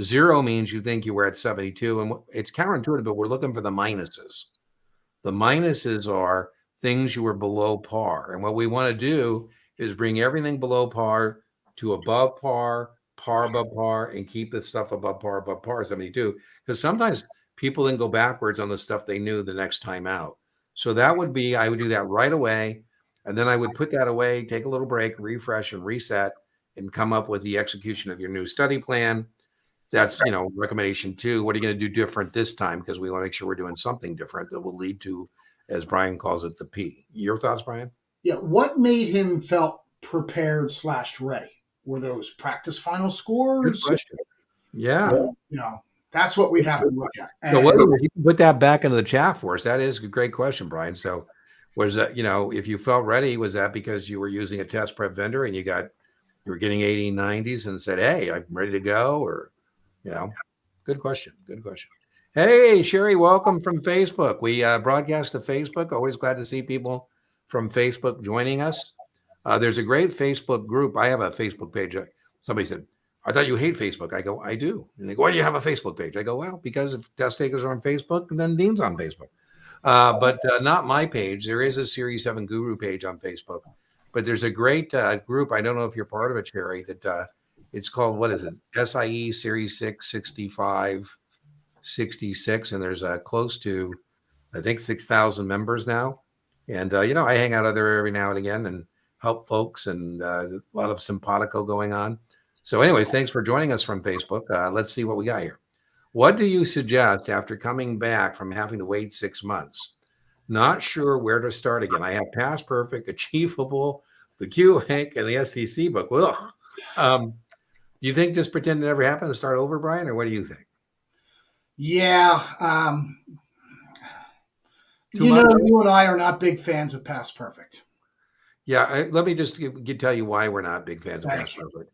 Speaker 1: 0 means you think you were at 72, and it's counterintuitive, but we're looking for the minuses. The minuses are things you were below par. And what we want to do is bring everything below par to above par, par above par, and keep the stuff above par, 72. Because sometimes people then go backwards on the stuff they knew the next time out. So that would be, I would do that right away. And then I would put that away, take a little break, refresh and reset, and come up with the execution of your new study plan. That's, recommendation 2. What are you going to do different this time? Because we want to make sure we're doing something different that will lead to, as Brian calls it, the P. Your thoughts, Brian?
Speaker 2: Yeah. What made him felt prepared / ready? Were those practice final scores?
Speaker 1: Good question. Yeah.
Speaker 2: That's what we'd have to look at.
Speaker 1: So what, if you can put that back into the chat for us, that is a great question, Brian. So was that, if you felt ready, was that because you were using a test prep vendor and you were getting 80, 90s and said, hey, I'm ready to go? Or, good question. Good question. Hey, Sherry, welcome from Facebook. We broadcast to Facebook. Always glad to see people from Facebook joining us. There's a great Facebook group. I have a Facebook page. Somebody said, I thought you hate Facebook. I go, I do. And they go, why do you have a Facebook page? I go, well, because if test takers are on Facebook, then Dean's on Facebook. But not my page. There is a Series 7 Guru page on Facebook. But there's a great group. I don't know if you're part of it, Sherry, that it's called, what is it? SIE Series 6, 65, 66. And there's close to, I think, 6,000 members now. And, I hang out there every now and again and help folks, and a lot of simpatico going on. So anyways, thanks for joining us from Facebook. Let's see what we got here. What do you suggest after coming back from having to wait 6 months? Not sure where to start again. I have Past Perfect, Achievable, the Q-Hank, and the SEC book. Do you think just pretend it never happened and start over, Brian, or what do you think?
Speaker 2: Yeah. You and I are not big fans of Past Perfect.
Speaker 1: Yeah, let me just tell you why we're not big fans of Past Perfect.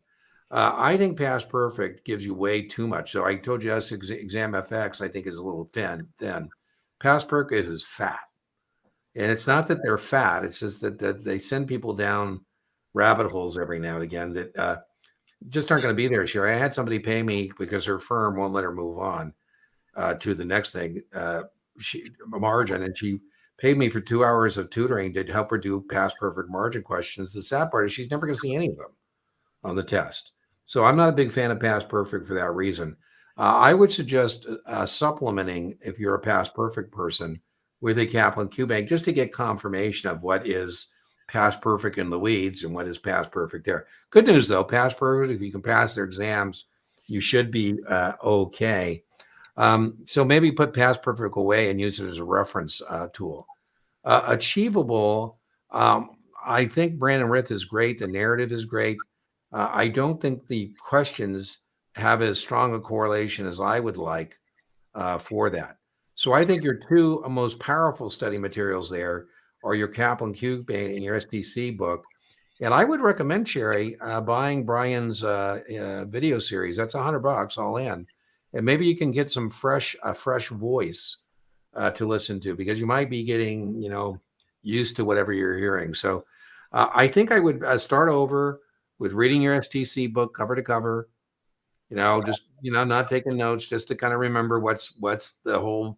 Speaker 1: I think Past Perfect gives you way too much. So I told you SIE Exam FX, I think, is a little thin. Past Perfect is fat. And it's not that they're fat. It's just that they send people down rabbit holes every now and again that just aren't going to be there, Sherry. I had somebody pay me because her firm won't let her move on to the next thing, margin, and she paid me for 2 hours of tutoring to help her do Past Perfect margin questions. The sad part is she's never going to see any of them on the test. So I'm not a big fan of Past Perfect for that reason. I would suggest supplementing, if you're a Past Perfect person, with a Kaplan Q-Bank just to get confirmation of what is Past Perfect in the weeds and what is Past Perfect there. Good news, though, Past Perfect, if you can pass their exams, you should be okay. So maybe put Past Perfect away and use it as a reference tool. Achievable, I think Brandon Rith is great. The narrative is great. I don't think the questions have as strong a correlation as I would like for that. So I think your two most powerful study materials there are your Kaplan Q-Bank and your SDC book. And I would recommend, Sherry, buying Brian's video series. That's $100 all in. And maybe you can get some fresh voice to listen to, because you might be getting, used to whatever you're hearing. So I think I would start over with reading your STC book cover to cover, just, not taking notes, just to kind of remember what's the whole,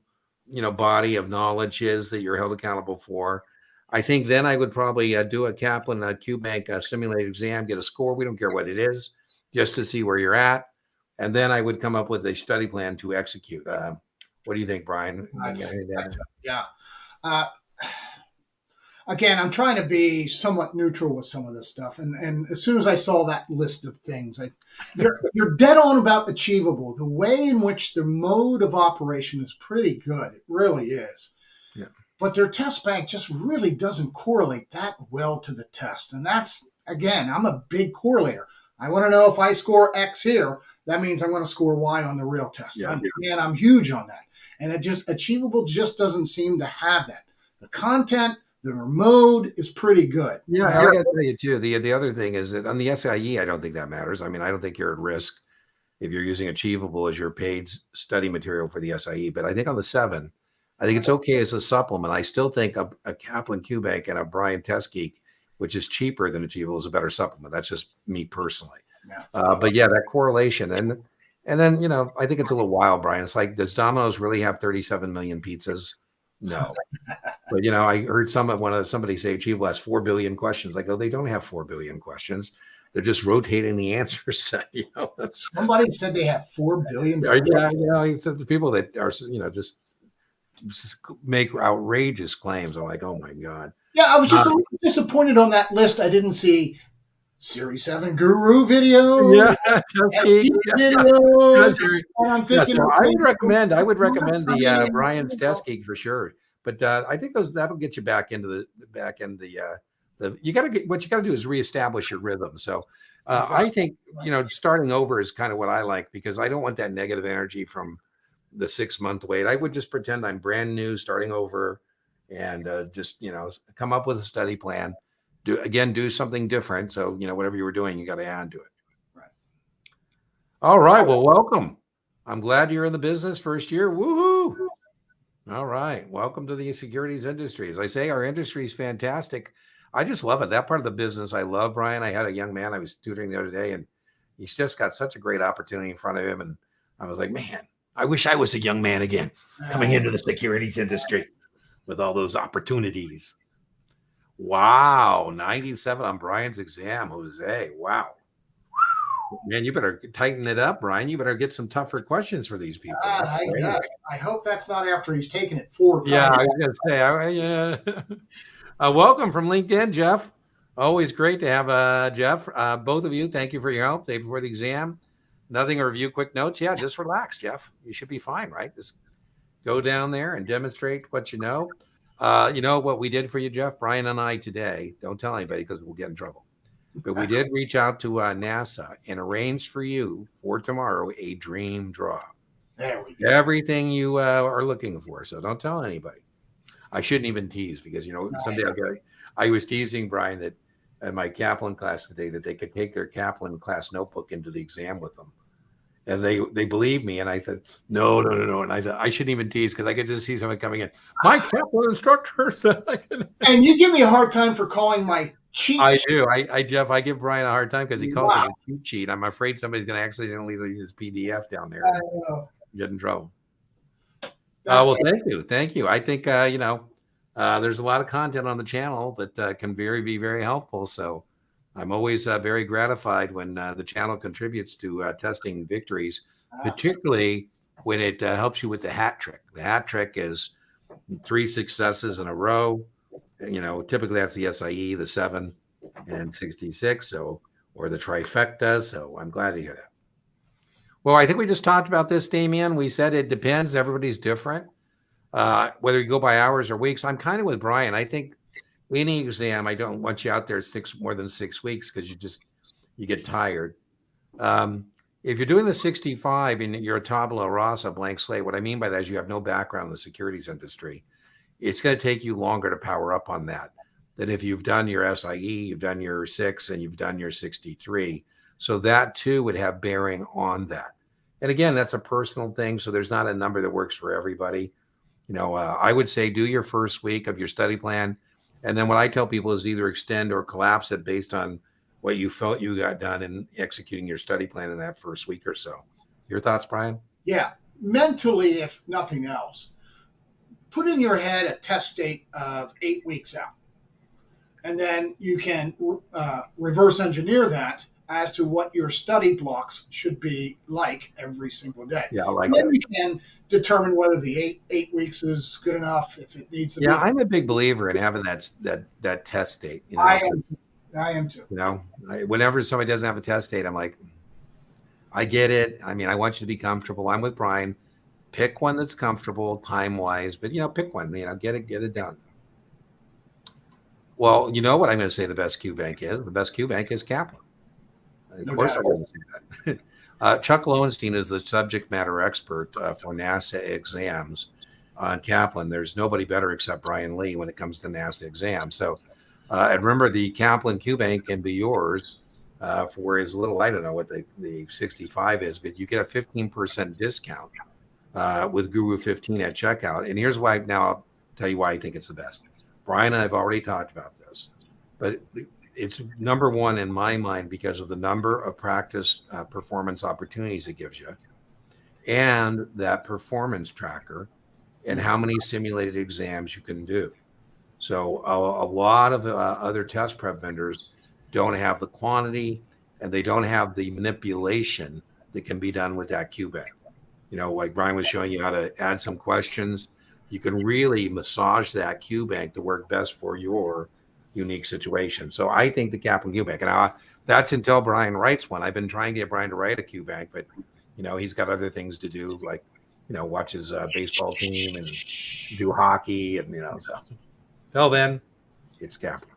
Speaker 1: body of knowledge is that you're held accountable for. I think then I would probably do a Kaplan Q-Bank simulated exam, get a score. We don't care what it is, just to see where you're at. And then I would come up with a study plan to execute. What do you think, Brian?
Speaker 2: Yeah. Again, I'm trying to be somewhat neutral with some of this stuff. And as soon as I saw that list of things, you're dead on about Achievable. The way in which the mode of operation is pretty good. It really is.
Speaker 1: Yeah.
Speaker 2: But their test bank just really doesn't correlate that well to the test. And that's, again, I'm a big correlator. I want to know if I score X here, that means I'm going to score Y on the real test.
Speaker 1: Yeah.
Speaker 2: I'm huge on that. And Achievable just doesn't seem to have that. The content, the mode is pretty good.
Speaker 1: Yeah, I got to tell you too. The other thing is that on the SIE, I don't think that matters. I mean, I don't think you're at risk if you're using Achievable as your paid study material for the SIE. But I think on the 7, I think it's okay as a supplement. I still think a Kaplan Q-Bank and a Brian Test Geek, which is cheaper than Achievable, is a better supplement. That's just me personally.
Speaker 2: Yeah.
Speaker 1: But yeah, that correlation. And And then, I think it's a little wild, Brian. It's like, does Domino's really have 37 million pizzas? No. But, I heard somebody say, gee, well, that's 4 billion questions. I go, they don't have 4 billion questions. They're just rotating the answers.
Speaker 2: Somebody said they have 4 billion.
Speaker 1: Yeah, it's the people that are, just make outrageous claims. I'm like, oh my God.
Speaker 2: Yeah, I was just a little disappointed on that list. I didn't see Series 7 Guru video.
Speaker 1: Yeah,
Speaker 2: video.
Speaker 1: So I would recommend the Brian's Test Geek for sure. But I think that'll get you back into the you got to get, what you got to do is reestablish your rhythm. So I think, starting over is kind of what I like, because I don't want that negative energy from the 6-month wait. I would just pretend I'm brand new, starting over, and just, come up with a study plan. Do something different. So, whatever you were doing, you got to add to it.
Speaker 2: Right.
Speaker 1: All right. Well, welcome. I'm glad you're in the business first year. Woohoo. All right. Welcome to the securities industry. As I say, our industry is fantastic. I just love it. That part of the business I love, Brian. I had a young man I was tutoring the other day, and he's just got such a great opportunity in front of him. And I was like, man, I wish I was a young man again, coming into the securities industry with all those opportunities. Wow. 97 on Brian's exam, Jose. Wow. Man, you better tighten it up, Brian. You better get some tougher questions for these people.
Speaker 2: I hope that's not after he's taken it 4 times.
Speaker 1: Yeah, I was going to say, yeah. Welcome from LinkedIn, Jeff. Always great to have Jeff. Both of you, thank you for your help day before the exam. Nothing to review quick notes. Yeah, just relax, Jeff. You should be fine, right? Just go down there and demonstrate what you know. You know what we did for you, Jeff? Brian and I today, don't tell anybody because we'll get in trouble. But we did reach out to NASA and arrange for you for tomorrow a dream draw.
Speaker 2: There we go.
Speaker 1: Everything you are looking for. So don't tell anybody. I shouldn't even tease because, someday I was teasing Brian that in my Kaplan class today that they could take their Kaplan class notebook into the exam with them. And they believed me. And I said, no. And I thought I shouldn't even tease because I could just see someone coming in. My Kaplan instructor said I could.
Speaker 2: And you give me a hard time for calling my cheat
Speaker 1: I do. Jeff, I give Brian a hard time because he calls me a cheat sheet. I'm afraid somebody's going to accidentally leave his PDF down there and get in trouble. Well, thank you. I think there's a lot of content on the channel that can be very helpful. So I'm always very gratified when the channel contributes to testing victories, particularly when it helps you with the hat trick. The hat trick is 3 successes in a row. Typically that's the SIE, the 7 and 66, or the trifecta. So I'm glad to hear that. Well, I think we just talked about this, Damien. We said it depends. Everybody's different. Whether you go by hours or weeks, I'm kind of with Brian. I think any exam, I don't want you out there more than 6 weeks because you get tired. If you're doing the 65 and you're a tabula rasa, blank slate, what I mean by that is you have no background in the securities industry. It's going to take you longer to power up on that than if you've done your SIE, you've done your 6, and you've done your 63. So that too would have bearing on that. And again, that's a personal thing. So there's not a number that works for everybody. I would say do your first week of your study plan. And then what I tell people is either extend or collapse it based on what you felt you got done in executing your study plan in that first week or so. Your thoughts, Brian?
Speaker 2: Yeah. Mentally, if nothing else, put in your head a test date of 8 weeks out. And then you can reverse engineer that as to what your study blocks should be like every single day.
Speaker 1: Yeah, I like
Speaker 2: and then
Speaker 1: that.
Speaker 2: you can determine whether the eight weeks is good enough, if it needs to be.
Speaker 1: Yeah, I'm a big believer in having that test date.
Speaker 2: I am too.
Speaker 1: Whenever somebody doesn't have a test date, I'm like, I get it. I mean, I want you to be comfortable. I'm with Brian. Pick one that's comfortable time-wise, but pick one. Get it done. Well, you know what I'm going to say the best Q bank is? The best Q bank is Kaplan. Of course, I'm going to say that. Chuck Lowenstein is the subject matter expert for NASA exams on Kaplan. There's nobody better except Brian Lee when it comes to NASA exams. So, and remember, the Kaplan Q bank can be yours for as little, I don't know what the 65 is, but you get a 15% discount with Guru 15 at checkout. And here's why. Now I'll tell you why I think it's the best. Brian and I've already talked about this, but it's number one in my mind because of the number of practice performance opportunities it gives you. and that performance tracker and how many simulated exams you can do. So a lot of other test prep vendors don't have the quantity and they don't have the manipulation that can be done with that Q bank. You know, like Brian was showing you how to add some questions. You can really massage that Q bank to work best for your unique situation. So I think the Kaplan Q bank, and that's until Brian writes one. I've been trying to get Brian to write a Q bank, but he's got other things to do, like watch his baseball team and do hockey, and so. Till then, it's Kaplan.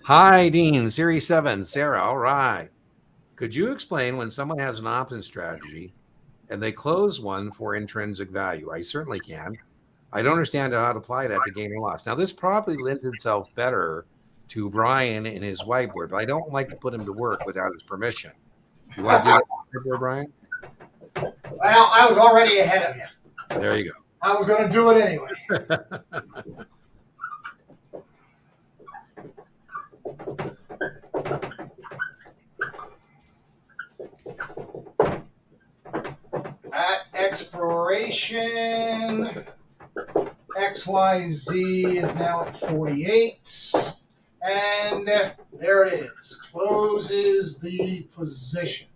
Speaker 1: Hi, Dean, Series 7, Sarah. All right. Could you explain when someone has an option strategy and they close one for intrinsic value? I certainly can. I don't understand how to apply that to gain or loss. Now, this probably lends itself better to Brian and his whiteboard, but I don't like to put him to work without his permission. You want to do that whiteboard, Brian?
Speaker 2: Well, I was already ahead of you.
Speaker 1: There you go.
Speaker 2: I was going to do it anyway. At expiration, XYZ is now at 48. And there it is. Closes the position.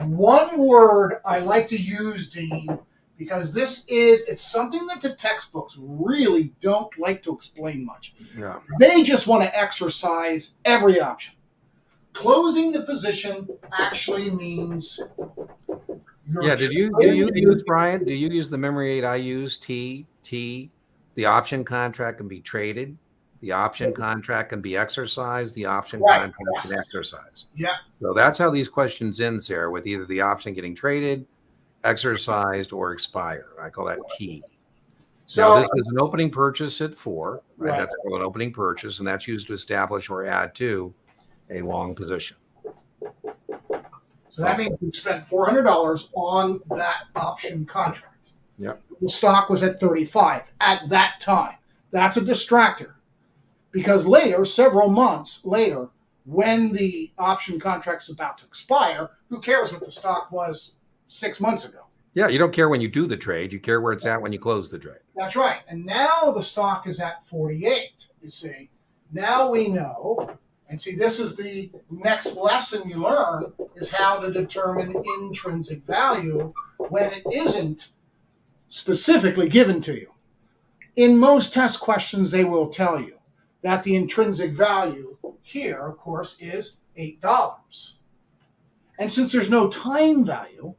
Speaker 2: One word I like to use, Dean, because it's something that the textbooks really don't like to explain much.
Speaker 1: Yeah.
Speaker 2: They just want to exercise every option. Closing the position actually means
Speaker 1: do you use, Brian? Do you use the memory aid I use? The option contract can be traded. The option contract can be exercised. The option contract can exercise.
Speaker 2: Yeah.
Speaker 1: So that's how these questions end, Sarah, with either the option getting traded, exercised, or expire. I call that T. So now, this is an opening purchase at 4. Right? That's called an opening purchase, and that's used to establish or add to a long position.
Speaker 2: So that means you spent $400 on that option contract.
Speaker 1: Yep.
Speaker 2: The stock was at 35 at that time. That's a distractor. Because later, several months later, when the option contract's about to expire, who cares what the stock was 6 months ago?
Speaker 1: Yeah, you don't care when you do the trade. You care where it's at when you close the trade.
Speaker 2: That's right. And now the stock is at 48, you see. Now we know, and see, this is the next lesson you learn, is how to determine intrinsic value when it isn't specifically given to you. In most test questions, they will tell you that the intrinsic value here, of course, is $8. And since there's no time value,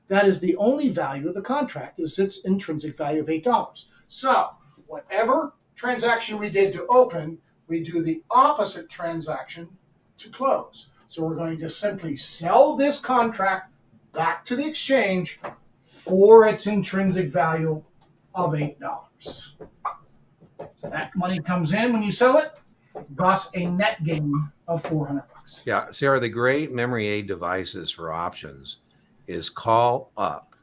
Speaker 2: that is the only value of the contract, is its intrinsic value of $8. So whatever transaction we did to open, we do the opposite transaction to close. So we're going to simply sell this contract back to the exchange for its intrinsic value of $8. So that money comes in when you sell it, thus a net gain of $400.
Speaker 1: Yeah, Sarah, the great memory aid devices for options is call up,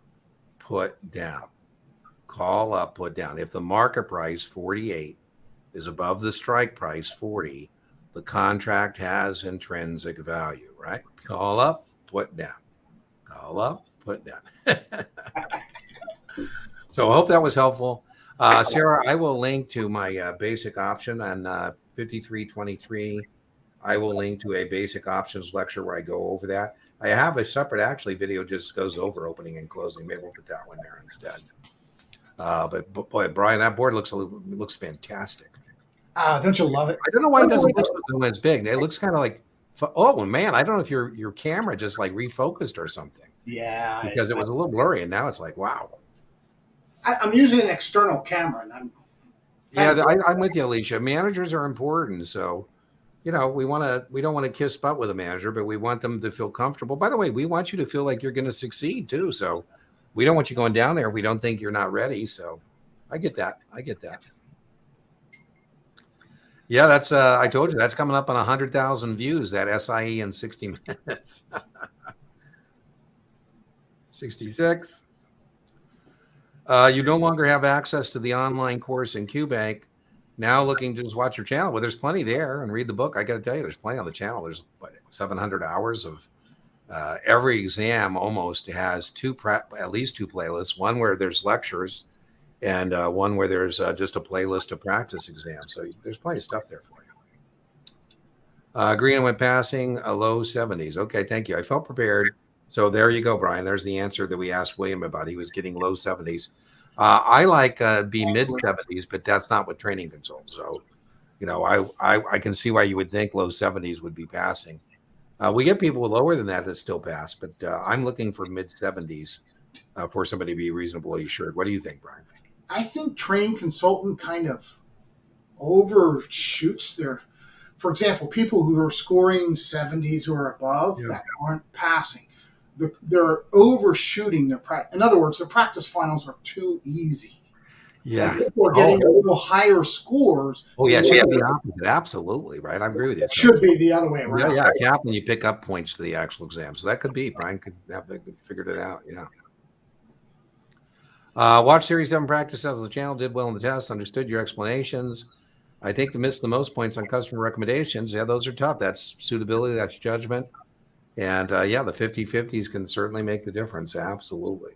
Speaker 1: put down. Call up, put down. If the market price 48 is above the strike price 40, the contract has intrinsic value, right? Call up, put down. Call up, put down. So I hope that was helpful. Sarah, I will link to my basic option on 5323. I will link to a basic options lecture where I go over that. I have a separate video just goes over opening and closing. Maybe we'll put that one there instead. But boy, Brian, that board looks fantastic.
Speaker 2: Don't you love it?
Speaker 1: I don't know why it doesn't look when it's big. It looks kind of like, oh man, I don't know if your camera just like refocused or something.
Speaker 2: Yeah,
Speaker 1: because it was a little blurry, and now it's like, wow.
Speaker 2: I'm using an external camera, and
Speaker 1: I'm with you, Alicia. Managers are important, so we don't want to kiss butt with a manager, but we want them to feel comfortable. By the way, we want you to feel like you're going to succeed too. So we don't want you going down there if we don't think you're not ready. So I get that. Yeah, that's I told you that's coming up on 100,000 views. That SIE in 60 minutes. 66. You no longer have access to the online course in QBank. Now looking to just watch your channel. Well, there's plenty there and read the book. I got to tell you, there's plenty on the channel. There's 700 hours of every exam almost has at least two playlists, one where there's lectures and one where there's just a playlist of practice exams. So there's plenty of stuff there for you. Agreeing with passing a low 70s. Okay, thank you. I felt prepared. So there you go, Brian. There's the answer that we asked William about. He was getting low 70s. I like be mid 70s, but that's not what training consults. So, I can see why you would think low 70s would be passing. We get people lower than that still pass, but I'm looking for mid 70s for somebody to be reasonably assured. What do you think, Brian?
Speaker 2: I think training consultant kind of overshoots their. For example, people who are scoring 70s or above that aren't passing, they're overshooting their practice. In other words, their practice finals are too easy.
Speaker 1: Yeah.
Speaker 2: And people are getting a little higher scores.
Speaker 1: Oh, yeah. Should be the opposite. Absolutely. Right. I agree with you.
Speaker 2: It should be the other way around.
Speaker 1: Yeah. Kaplan, you pick up points to the actual exam. So that could be. Brian could have figured it out. Yeah. Watch Series 7 practice on the channel. Did well in the test. Understood your explanations. I think they missed the most points on customer recommendations. Yeah, those are tough. That's suitability. That's judgment. And the 50-50s can certainly make the difference. Absolutely.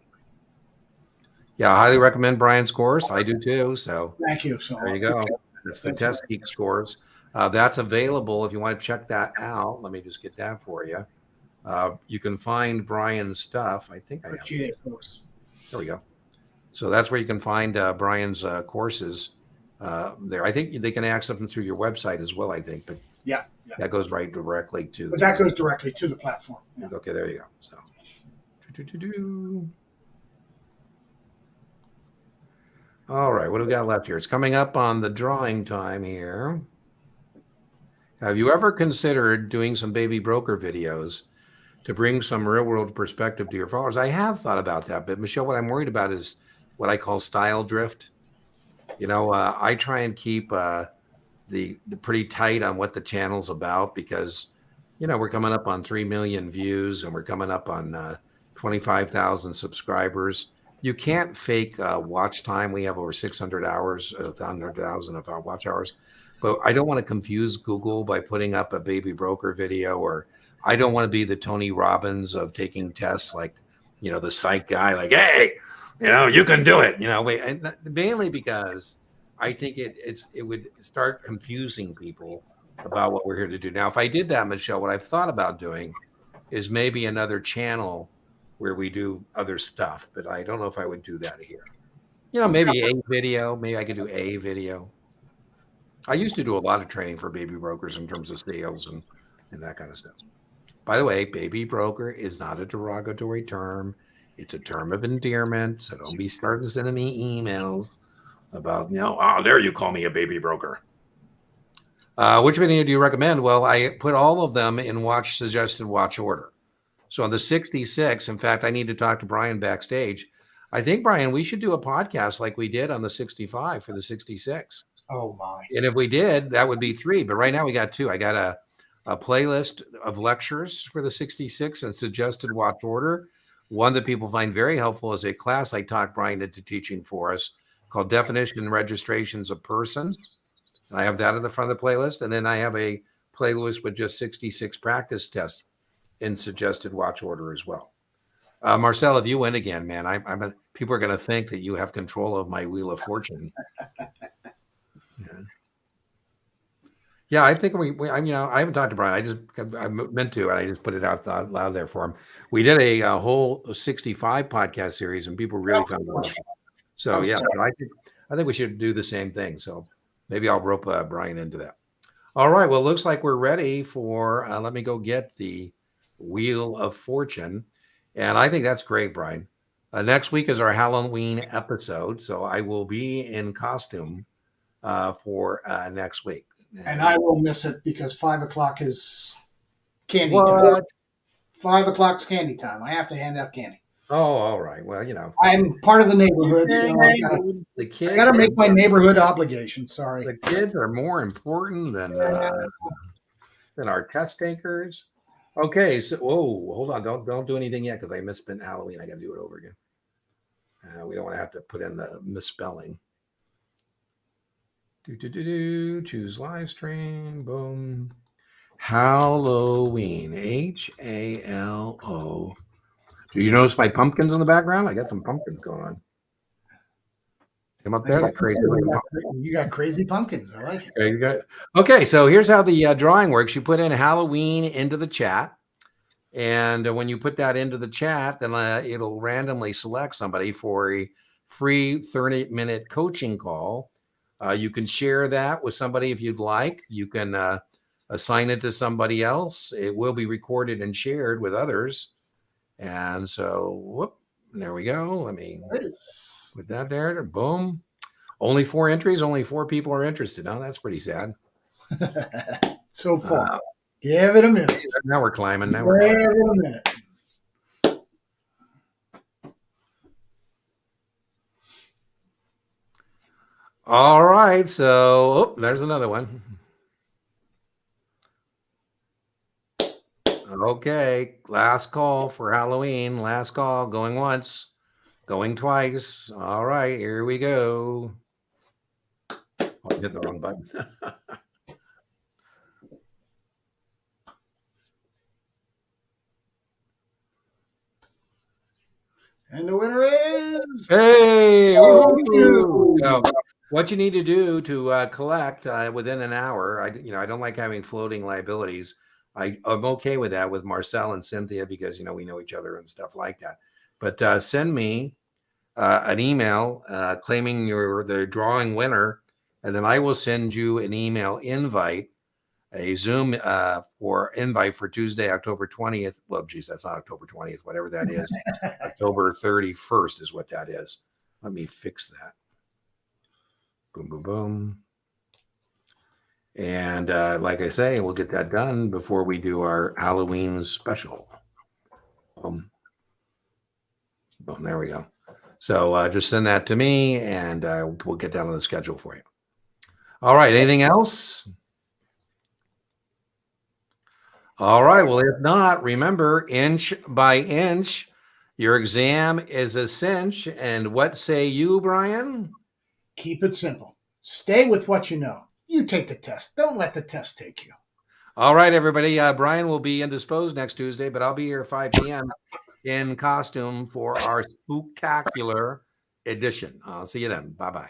Speaker 1: Yeah, I highly recommend Brian's course. I do too. So
Speaker 2: thank you. So
Speaker 1: there you go. That's the Test Geek scores. That's available if you want to check that out. Let me just get that for you. You can find Brian's stuff. I think I have it. There we go. So that's where you can find Brian's courses there. I think they can access them through your website as well, I think. But
Speaker 2: yeah.
Speaker 1: That goes right directly to
Speaker 2: that goes directly to the platform.
Speaker 1: Yeah. Okay, there you go. So all right, what do we got left here? It's coming up on the drawing time here. Have you ever considered doing some baby broker videos to bring some real world perspective to your followers? I have thought about that, but Michelle, what I'm worried about is what I call style drift. I try and keep the pretty tight on what the channel's about because, we're coming up on 3 million views and we're coming up on 25,000 subscribers. You can't fake watch time. We have over 600 hours, 100,000 of our watch hours. But I don't want to confuse Google by putting up a baby broker video, or I don't want to be the Tony Robbins of taking tests like, the psych guy, like, hey, you can do it, and mainly because I think it would start confusing people about what we're here to do. Now, if I did that, Michelle, what I've thought about doing is maybe another channel where we do other stuff, but I don't know if I would do that here. Maybe a video, maybe I could do a video. I used to do a lot of training for baby brokers in terms of sales and that kind of stuff. By the way, baby broker is not a derogatory term. It's a term of endearment. So don't be starting sending me emails about, how dare you call me a baby broker. Which video do you recommend? Well, I put all of them in suggested watch order. So on the 66, in fact, I need to talk to Brian backstage. I think, Brian, we should do a podcast like we did on the 65 for the 66.
Speaker 2: Oh, my.
Speaker 1: And if we did, that would be 3. But right now we got 2. I got a playlist of lectures for the 66 and suggested watch order. One that people find very helpful is a class I taught Brian into teaching for us called Definition and Registrations of Persons. And I have that at the front of the playlist. And then I have a playlist with just 66 practice tests in suggested watch order as well. Marcel, if you win again, man, people are going to think that you have control of my Wheel of Fortune. Yeah, I think I haven't talked to Brian. I meant to, and I just put it out loud there for him. We did a whole 65 podcast series, and people really found it. So yeah, I think we should do the same thing. So maybe I'll rope Brian into that. All right. Well, it looks like we're ready for. Let me go get the Wheel of Fortune, and I think that's great, Brian. Next week is our Halloween episode, so I will be in costume for next week.
Speaker 2: And I will miss it because 5 o'clock is candy time. 5 o'clock's candy time. I have to hand out candy.
Speaker 1: Oh, all right. Well,
Speaker 2: I'm part of the neighborhood, so I gotta make my neighborhood obligation. Sorry.
Speaker 1: The kids are more important than our test takers. Okay, so hold on. Don't do anything yet because I misspent Halloween. I got to do it over again. We don't want to have to put in the misspelling. Choose live stream. Boom. Halloween. Halo. Do you notice my pumpkins in the background? I got some pumpkins going on. Come up there, that crazy looking pumpkin.
Speaker 2: You got crazy pumpkins. I like it.
Speaker 1: Okay, you got. Okay, so here's how the drawing works. You put in Halloween into the chat, and when you put that into the chat, then it'll randomly select somebody for a free 30-minute coaching call. You can share that with somebody if you'd like. You can assign it to somebody else. It will be recorded and shared with others. And so, whoop, there we go. Let me put that there. Boom. Only 4 entries. Only 4 people are interested. Oh, that's pretty sad.
Speaker 2: So far. Give it a minute.
Speaker 1: Now we're climbing.
Speaker 2: Give it a minute.
Speaker 1: All right. So, there's another one. Okay. Last call for Halloween. Last call. Going once. Going twice. All right. Here we go. Oh, I hit the wrong button.
Speaker 2: And the winner is
Speaker 1: Hey!
Speaker 2: So,
Speaker 1: what you need to do to collect within an hour, I don't like having floating liabilities. I'm okay with that with Marcel and Cynthia because we know each other and stuff like that. But send me an email claiming you're the drawing winner, and then I will send you an email invite, a Zoom invite for Tuesday, October 20th. Well, geez, that's not October 20th, whatever that is. October 31st is what that is. Let me fix that. Boom, boom, boom. And like I say, we'll get that done before we do our Halloween special. Boom, there we go. So just send that to me, and we'll get that on the schedule for you. All right. Anything else? All right. Well, if not, remember, inch by inch, your exam is a cinch. And what say you, Brian?
Speaker 2: Keep it simple. Stay with what you know. You take the test. Don't let the test take you.
Speaker 1: All right, everybody. Brian will be indisposed next Tuesday, but I'll be here at 5 p.m. in costume for our spooktacular edition. I'll see you then. Bye-bye.